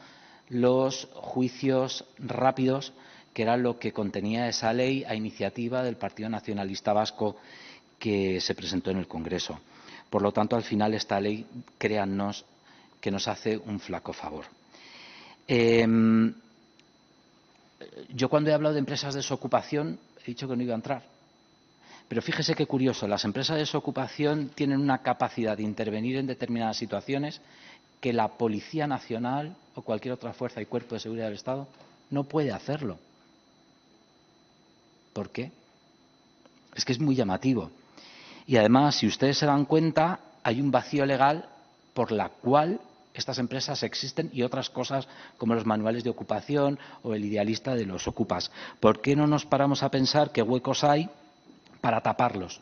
los juicios rápidos, que era lo que contenía esa ley a iniciativa del Partido Nacionalista Vasco que se presentó en el Congreso. Por lo tanto, al final esta ley, créannos, que nos hace un flaco favor. Yo cuando he hablado de empresas de desocupación he dicho que no iba a entrar. Pero fíjese qué curioso, las empresas de desocupación tienen una capacidad de intervenir en determinadas situaciones que la Policía Nacional o cualquier otra fuerza y cuerpo de seguridad del Estado no puede hacerlo. ¿Por qué? Es que es muy llamativo. Y además, si ustedes se dan cuenta, hay un vacío legal por la cual estas empresas existen y otras cosas como los manuales de ocupación o el idealista de los ocupas. ¿Por qué no nos paramos a pensar qué huecos hay para taparlos?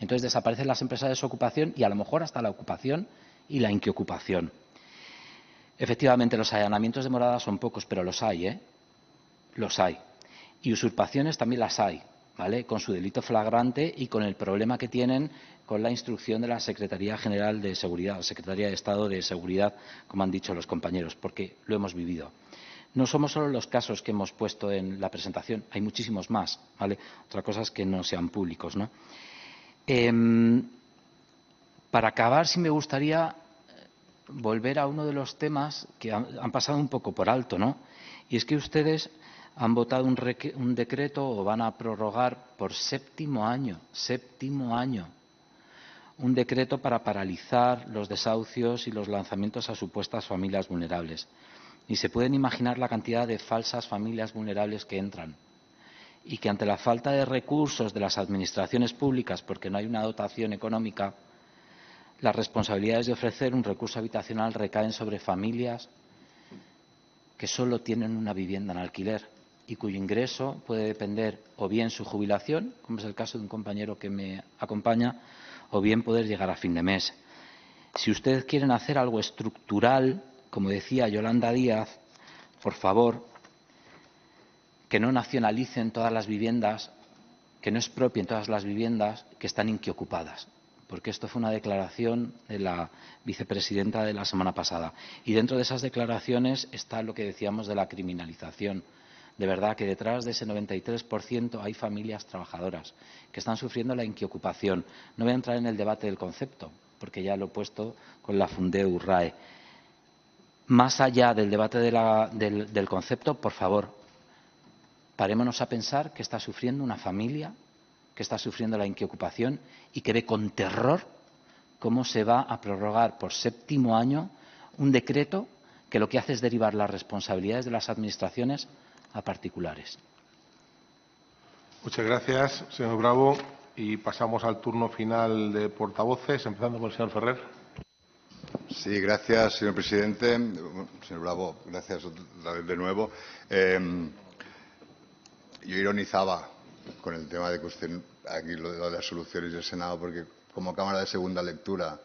Entonces desaparecen las empresas de desocupación y a lo mejor hasta la ocupación y la inquiocupación. Efectivamente, los allanamientos de morada son pocos, pero los hay, ¿eh? Los hay. Y usurpaciones también las hay, ¿vale? Con su delito flagrante y con el problema que tienen con la instrucción de la Secretaría General de Seguridad, Secretaría de Estado de Seguridad, como han dicho los compañeros, porque lo hemos vivido. No somos solo los casos que hemos puesto en la presentación, hay muchísimos más, ¿vale? Otra cosa es que no sean públicos, ¿no? Para acabar, sí me gustaría volver a uno de los temas que han pasado un poco por alto, ¿no? Y es que ustedes han votado un decreto o van a prorrogar por séptimo año, un decreto para paralizar los desahucios y los lanzamientos a supuestas familias vulnerables. Y se pueden imaginar la cantidad de falsas familias vulnerables que entran y que ante la falta de recursos de las administraciones públicas, porque no hay una dotación económica, las responsabilidades de ofrecer un recurso habitacional recaen sobre familias que solo tienen una vivienda en alquiler y cuyo ingreso puede depender o bien su jubilación, como es el caso de un compañero que me acompaña, o bien poder llegar a fin de mes. Si ustedes quieren hacer algo estructural, como decía Yolanda Díaz, por favor, que no nacionalicen todas las viviendas, que no expropien todas las viviendas que están inquiocupadas, porque esto fue una declaración de la vicepresidenta de la semana pasada. Y dentro de esas declaraciones está lo que decíamos de la criminalización. De verdad que detrás de ese 93% hay familias trabajadoras que están sufriendo la inquiocupación. No voy a entrar en el debate del concepto, porque ya lo he puesto con la Fundeu RAE. Más allá del debate del concepto, por favor, parémonos a pensar que está sufriendo una familia, que está sufriendo la inquiocupación y que ve con terror cómo se va a prorrogar por séptimo año un decreto que lo que hace es derivar las responsabilidades de las administraciones a particulares. Muchas gracias, señor Bravo. Y pasamos al turno final de portavoces, empezando con el señor Ferrer. Sí, gracias, señor presidente. Señor Bravo, gracias de nuevo. Yo ironizaba con el tema de que usted, aquí lo de las soluciones del Senado, porque como Cámara de Segunda Lectura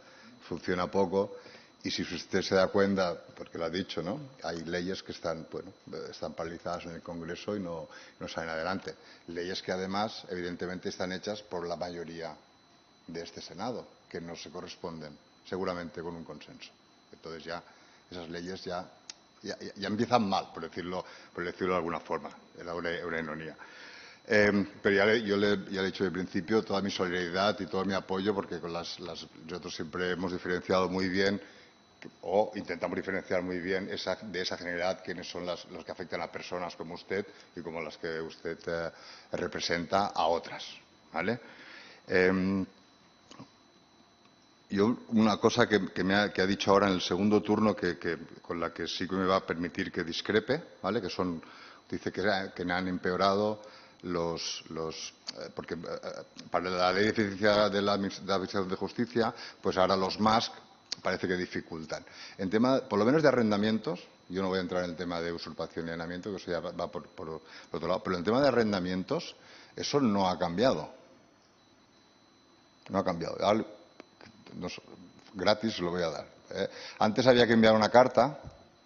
funciona poco. Y si usted se da cuenta, porque lo ha dicho, ¿no? Hay leyes que están, bueno, están paralizadas en el Congreso y no salen adelante. Leyes que además, evidentemente, están hechas por la mayoría de este Senado, que no se corresponden seguramente con un consenso. Entonces ya esas leyes ya empiezan mal, por decirlo de alguna forma. Era una ironía. Pero yo le he dicho de principio toda mi solidaridad y todo mi apoyo, porque con nosotros siempre hemos diferenciado muy bien o intentamos diferenciar muy bien de esa generalidad quiénes son los que afectan a personas como usted y como las que usted representa a otras, ¿vale? Yo una cosa que ha dicho ahora en el segundo turno con la que sí que me va a permitir que discrepe, ¿vale? Que son, dice que han empeorado porque para la ley de eficiencia de la Administración de Justicia, pues ahora los MASC parece que dificultan. En tema, por lo menos de arrendamientos, yo no voy a entrar en el tema de usurpación y allanamiento, que eso ya va por otro lado, pero en el tema de arrendamientos, eso no ha cambiado. No ha cambiado. Gratis lo voy a dar. Antes había que enviar una carta,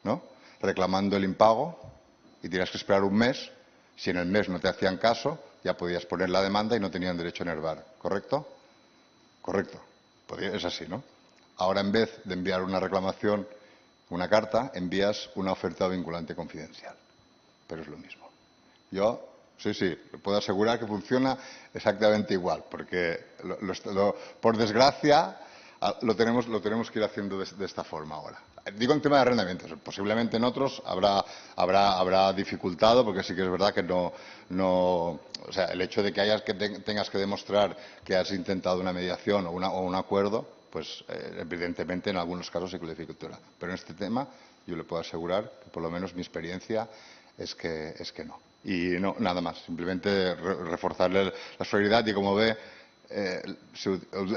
¿no?, reclamando el impago y tenías que esperar un mes. Si en el mes no te hacían caso, ya podías poner la demanda y no tenían derecho a enervar. ¿Correcto? Correcto. Es así, ¿no? Ahora, en vez de enviar una reclamación, una carta, envías una oferta vinculante confidencial. Pero es lo mismo. Yo, sí, le puedo asegurar que funciona exactamente igual, porque por desgracia lo tenemos que ir haciendo de esta forma ahora. Digo en tema de arrendamientos. Posiblemente en otros habrá dificultado, porque sí que es verdad que o sea, el hecho de que tengas que demostrar que has intentado una mediación o un acuerdo, pues evidentemente en algunos casos se dificultará. Pero en este tema yo le puedo asegurar que por lo menos mi experiencia es que no. Y no, nada más, simplemente reforzarle la solidaridad y, como ve,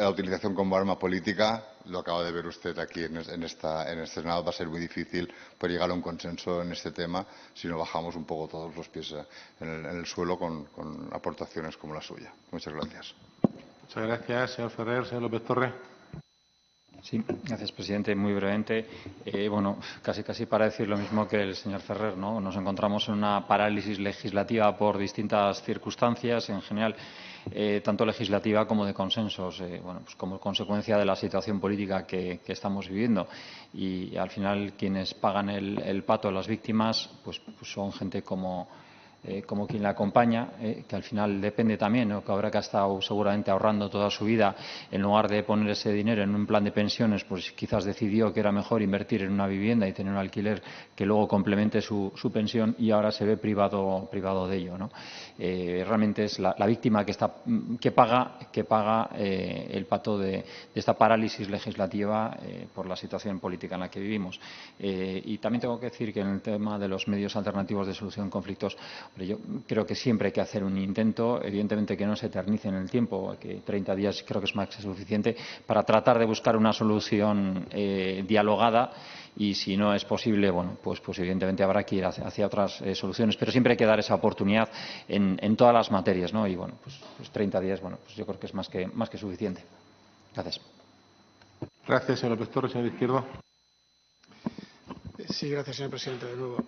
la utilización como arma política, lo acaba de ver usted aquí en este Senado, va a ser muy difícil poder llegar a un consenso en este tema si no bajamos un poco todos los pies en el suelo con aportaciones como la suya. Muchas gracias. Muchas gracias, señor Ferrer. Señor López Torre. Sí, gracias, presidente. Muy brevemente, bueno, casi para decir lo mismo que el señor Ferrer, ¿no? Nos encontramos en una parálisis legislativa por distintas circunstancias, en general, tanto legislativa como de consensos, bueno, pues como consecuencia de la situación política que estamos viviendo. Y al final, quienes pagan el pato a las víctimas, pues son gente como quien la acompaña, que al final depende también, ¿no? Que habrá que ha estado seguramente ahorrando toda su vida, en lugar de poner ese dinero en un plan de pensiones, pues quizás decidió que era mejor invertir en una vivienda y tener un alquiler que luego complemente su pensión, y ahora se ve privado de ello, ¿no? Realmente es la víctima que paga el pato de esta parálisis legislativa por la situación política en la que vivimos. Y también tengo que decir que en el tema de los medios alternativos de solución de conflictos, yo creo que siempre hay que hacer un intento, evidentemente que no se eternice en el tiempo, que 30 días creo que es más que suficiente para tratar de buscar una solución dialogada, y si no es posible, bueno, pues evidentemente habrá que ir hacia otras soluciones, pero siempre hay que dar esa oportunidad en todas las materias, ¿no? Y bueno, pues 30 días, bueno, pues yo creo que es más que suficiente. Gracias. Gracias, señor López Torre. Señor Izquierdo. Sí, gracias, señor presidente, de nuevo.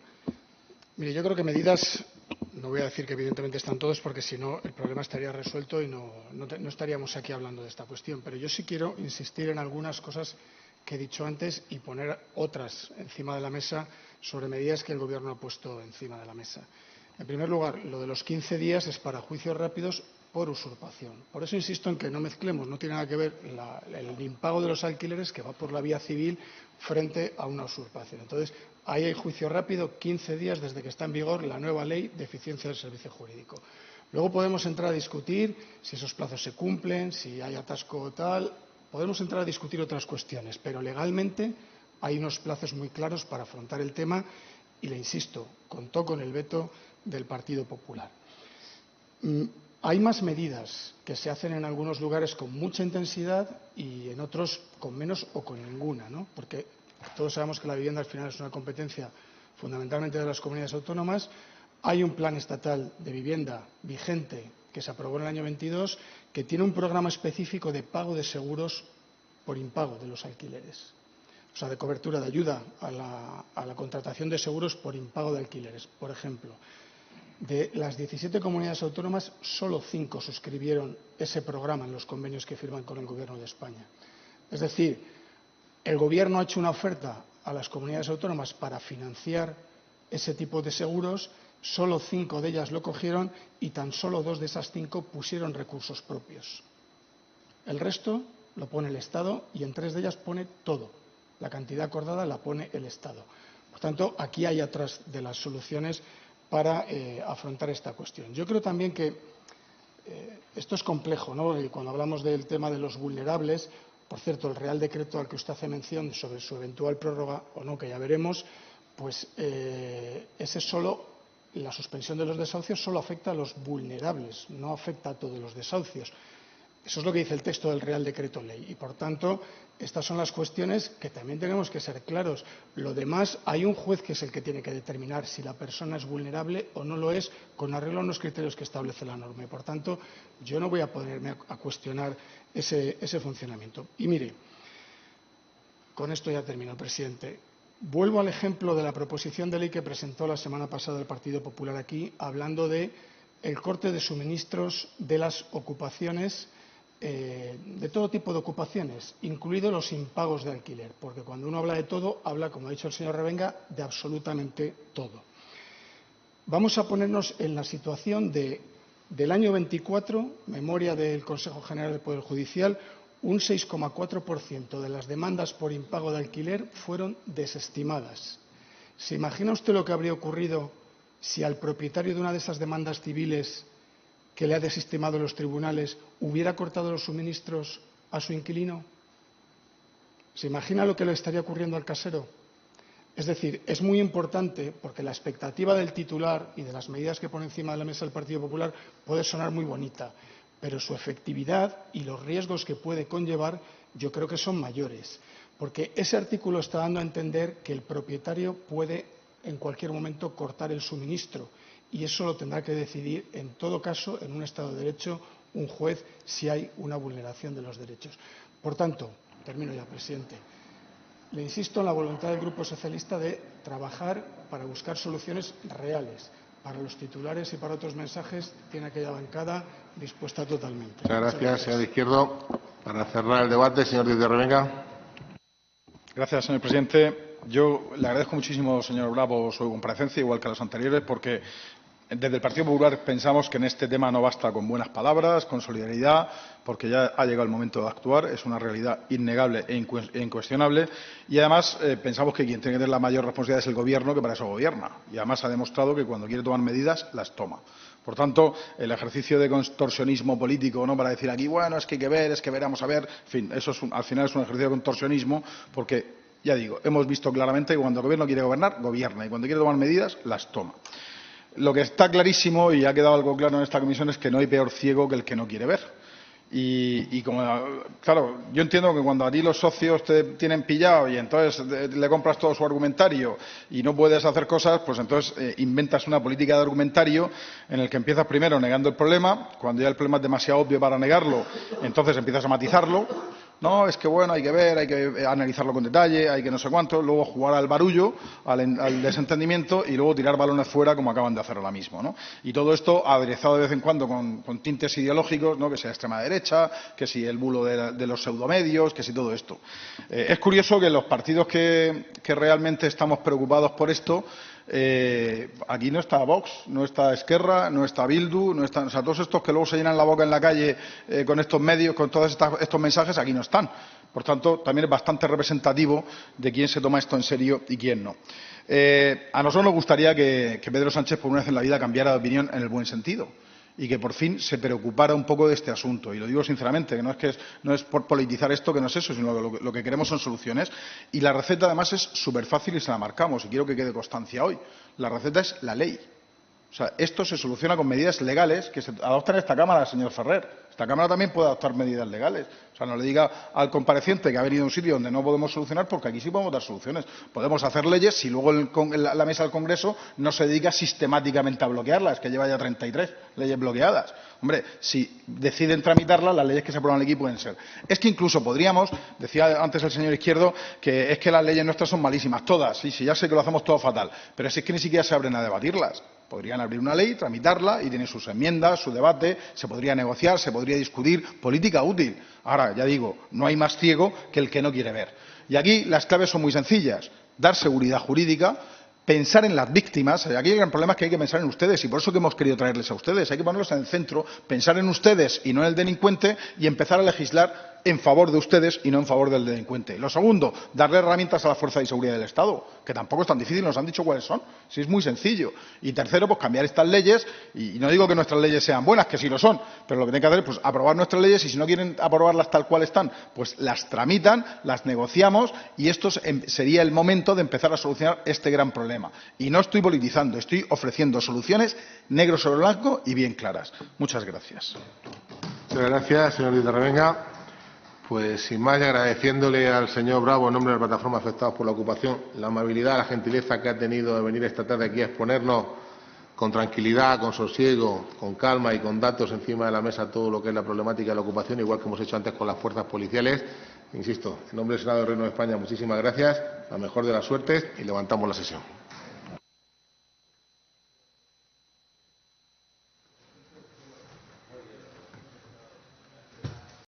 Mire, yo creo que medidas, no voy a decir que evidentemente están todos, porque si no el problema estaría resuelto y no estaríamos aquí hablando de esta cuestión. Pero yo sí quiero insistir en algunas cosas que he dicho antes y poner otras encima de la mesa sobre medidas que el Gobierno ha puesto encima de la mesa. En primer lugar, lo de los 15 días es para juicios rápidos por usurpación. Por eso insisto en que no mezclemos, no tiene nada que ver el impago de los alquileres, que va por la vía civil, frente a una usurpación. Entonces, ahí hay juicio rápido, 15 días desde que está en vigor la nueva ley de eficiencia del servicio jurídico. Luego podemos entrar a discutir si esos plazos se cumplen, si hay atasco o tal. Podemos entrar a discutir otras cuestiones, pero legalmente hay unos plazos muy claros para afrontar el tema y, le insisto, contó con el veto del Partido Popular. Hay más medidas que se hacen en algunos lugares con mucha intensidad y en otros con menos o con ninguna, ¿no? Porque todos sabemos que la vivienda al final es una competencia fundamentalmente de las comunidades autónomas. Hay un plan estatal de vivienda vigente que se aprobó en el año 22, que tiene un programa específico de pago de seguros por impago de los alquileres. O sea, de cobertura, de ayuda a la contratación de seguros por impago de alquileres. Por ejemplo, de las 17 comunidades autónomas, solo 5 suscribieron ese programa en los convenios que firman con el Gobierno de España. Es decir, el Gobierno ha hecho una oferta a las comunidades autónomas para financiar ese tipo de seguros, solo 5 de ellas lo cogieron y tan solo 2 de esas 5 pusieron recursos propios. El resto lo pone el Estado y en 3 de ellas pone todo. La cantidad acordada la pone el Estado. Por tanto, aquí hay otras de las soluciones para afrontar esta cuestión. Yo creo también que esto es complejo, ¿no? Y cuando hablamos del tema de los vulnerables, por cierto, el Real Decreto al que usted hace mención sobre su eventual prórroga o no, que ya veremos, pues ese solo, la suspensión de los desahucios solo afecta a los vulnerables, no afecta a todos los desahucios. Eso es lo que dice el texto del Real Decreto Ley y, por tanto, estas son las cuestiones que también tenemos que ser claros. Lo demás, hay un juez que es el que tiene que determinar si la persona es vulnerable o no lo es, con arreglo a unos criterios que establece la norma. Y, por tanto, yo no voy a ponerme a cuestionar ese funcionamiento. Y mire, con esto ya termino, presidente. Vuelvo al ejemplo de la proposición de ley que presentó la semana pasada el Partido Popular aquí, hablando de el corte de suministros de las ocupaciones, de todo tipo de ocupaciones, incluidos los impagos de alquiler, porque cuando uno habla de todo, habla, como ha dicho el señor Revenga, de absolutamente todo. Vamos a ponernos en la situación del año 24, memoria del Consejo General del Poder Judicial, un 6,4% de las demandas por impago de alquiler fueron desestimadas. ¿Se imagina usted lo que habría ocurrido si al propietario de una de esas demandas civiles que le ha desestimado los tribunales hubiera cortado los suministros a su inquilino? ¿Se imagina lo que le estaría ocurriendo al casero? Es decir, es muy importante porque la expectativa del titular y de las medidas que pone encima de la mesa el Partido Popular puede sonar muy bonita, pero su efectividad y los riesgos que puede conllevar yo creo que son mayores, porque ese artículo está dando a entender que el propietario puede en cualquier momento cortar el suministro y eso lo tendrá que decidir, en todo caso, en un Estado de Derecho, un juez si hay una vulneración de los derechos. Por tanto, termino ya, presidente. Le insisto en la voluntad del Grupo Socialista de trabajar para buscar soluciones reales. Para los titulares y para otros mensajes tiene aquella bancada dispuesta totalmente. Muchas gracias, señor Izquierdo. Para cerrar el debate, señor Díaz de Revenga. Gracias, señor presidente. Yo le agradezco muchísimo, señor Bravo, su comparecencia, igual que a los anteriores, porque desde el Partido Popular pensamos que en este tema no basta con buenas palabras, con solidaridad, porque ya ha llegado el momento de actuar, es una realidad innegable e incuestionable, y además pensamos que quien tiene que tener la mayor responsabilidad es el Gobierno, que para eso gobierna, y además ha demostrado que cuando quiere tomar medidas, las toma. Por tanto, el ejercicio de contorsionismo político, ¿no?, para decir aquí, bueno, es que hay que ver, es que veremos a ver, en fin, eso al final es un ejercicio de contorsionismo, porque, ya digo, hemos visto claramente que cuando el Gobierno quiere gobernar, gobierna, y cuando quiere tomar medidas, las toma. Lo que está clarísimo, y ha quedado algo claro en esta comisión, es que no hay peor ciego que el que no quiere ver. Y como, claro, yo entiendo que cuando a ti los socios te tienen pillado y entonces le compras todo su argumentario y no puedes hacer cosas, pues entonces inventas una política de argumentario en el que empiezas primero negando el problema, cuando ya el problema es demasiado obvio para negarlo, entonces empiezas a matizarlo. No, es que bueno, hay que ver, hay que analizarlo con detalle, hay que no sé cuánto, luego jugar al barullo, al desentendimiento y luego tirar balones fuera como acaban de hacer ahora mismo, ¿no? Y todo esto aderezado de vez en cuando con tintes ideológicos, ¿no?, que sea extrema derecha, que si el bulo de los pseudomedios, que si todo esto. Es curioso que los partidos que realmente estamos preocupados por esto, aquí no está Vox, no está Esquerra, no está Bildu, no están, o sea, todos estos que luego se llenan la boca en la calle con estos medios, con todos estos mensajes, aquí no están. Por tanto, también es bastante representativo de quién se toma esto en serio y quién no. A nosotros nos gustaría que Pedro Sánchez, por una vez en la vida, cambiara de opinión en el buen sentido y que por fin se preocupara un poco de este asunto. Y lo digo sinceramente, que no es por politizar esto, que no es eso, sino que lo que queremos son soluciones. Y la receta, además, es súper fácil y se la marcamos. Y quiero que quede constancia hoy. La receta es la ley. O sea, esto se soluciona con medidas legales que se adoptan en esta Cámara, señor Ferrer. Esta Cámara también puede adoptar medidas legales. O sea, no le diga al compareciente que ha venido a un sitio donde no podemos solucionar, porque aquí sí podemos dar soluciones. Podemos hacer leyes si luego la mesa del Congreso no se dedica sistemáticamente a bloquearlas, que lleva ya 33 leyes bloqueadas. Hombre, si deciden tramitarlas, las leyes que se aprueban aquí pueden ser. Es que incluso podríamos, decía antes el señor Izquierdo, que es que las leyes nuestras son malísimas, todas. Sí, ya sé que lo hacemos todo fatal, pero es que ni siquiera se abren a debatirlas. Podrían abrir una ley, tramitarla y tiene sus enmiendas, su debate, se podría negociar, se podría discutir, política útil. Ahora, ya digo, no hay más ciego que el que no quiere ver. Y aquí las claves son muy sencillas. Dar seguridad jurídica, pensar en las víctimas. Aquí el gran problema es que hay que pensar en ustedes y por eso que hemos querido traerles a ustedes. Hay que ponerlos en el centro, pensar en ustedes y no en el delincuente y empezar a legislar en favor de ustedes y no en favor del delincuente. Lo segundo, darle herramientas a la fuerza de seguridad del Estado, que tampoco es tan difícil, nos han dicho cuáles son. Sí, es muy sencillo. Y tercero, pues cambiar estas leyes, y no digo que nuestras leyes sean buenas, que sí lo son, pero lo que tienen que hacer es pues, aprobar nuestras leyes y si no quieren aprobarlas tal cual están, pues las tramitan, las negociamos y esto sería el momento de empezar a solucionar este gran problema. Y no estoy politizando, estoy ofreciendo soluciones negro sobre blanco y bien claras. Muchas gracias. Muchas gracias, señor Díaz de Revenga. Pues sin más, y agradeciéndole al señor Bravo, en nombre de la Plataforma Afectados por la Ocupación, la amabilidad, la gentileza que ha tenido de venir esta tarde aquí a exponernos con tranquilidad, con sosiego, con calma y con datos encima de la mesa todo lo que es la problemática de la ocupación, igual que hemos hecho antes con las fuerzas policiales. Insisto, en nombre del Senado del Reino de España, muchísimas gracias, la mejor de las suertes y levantamos la sesión.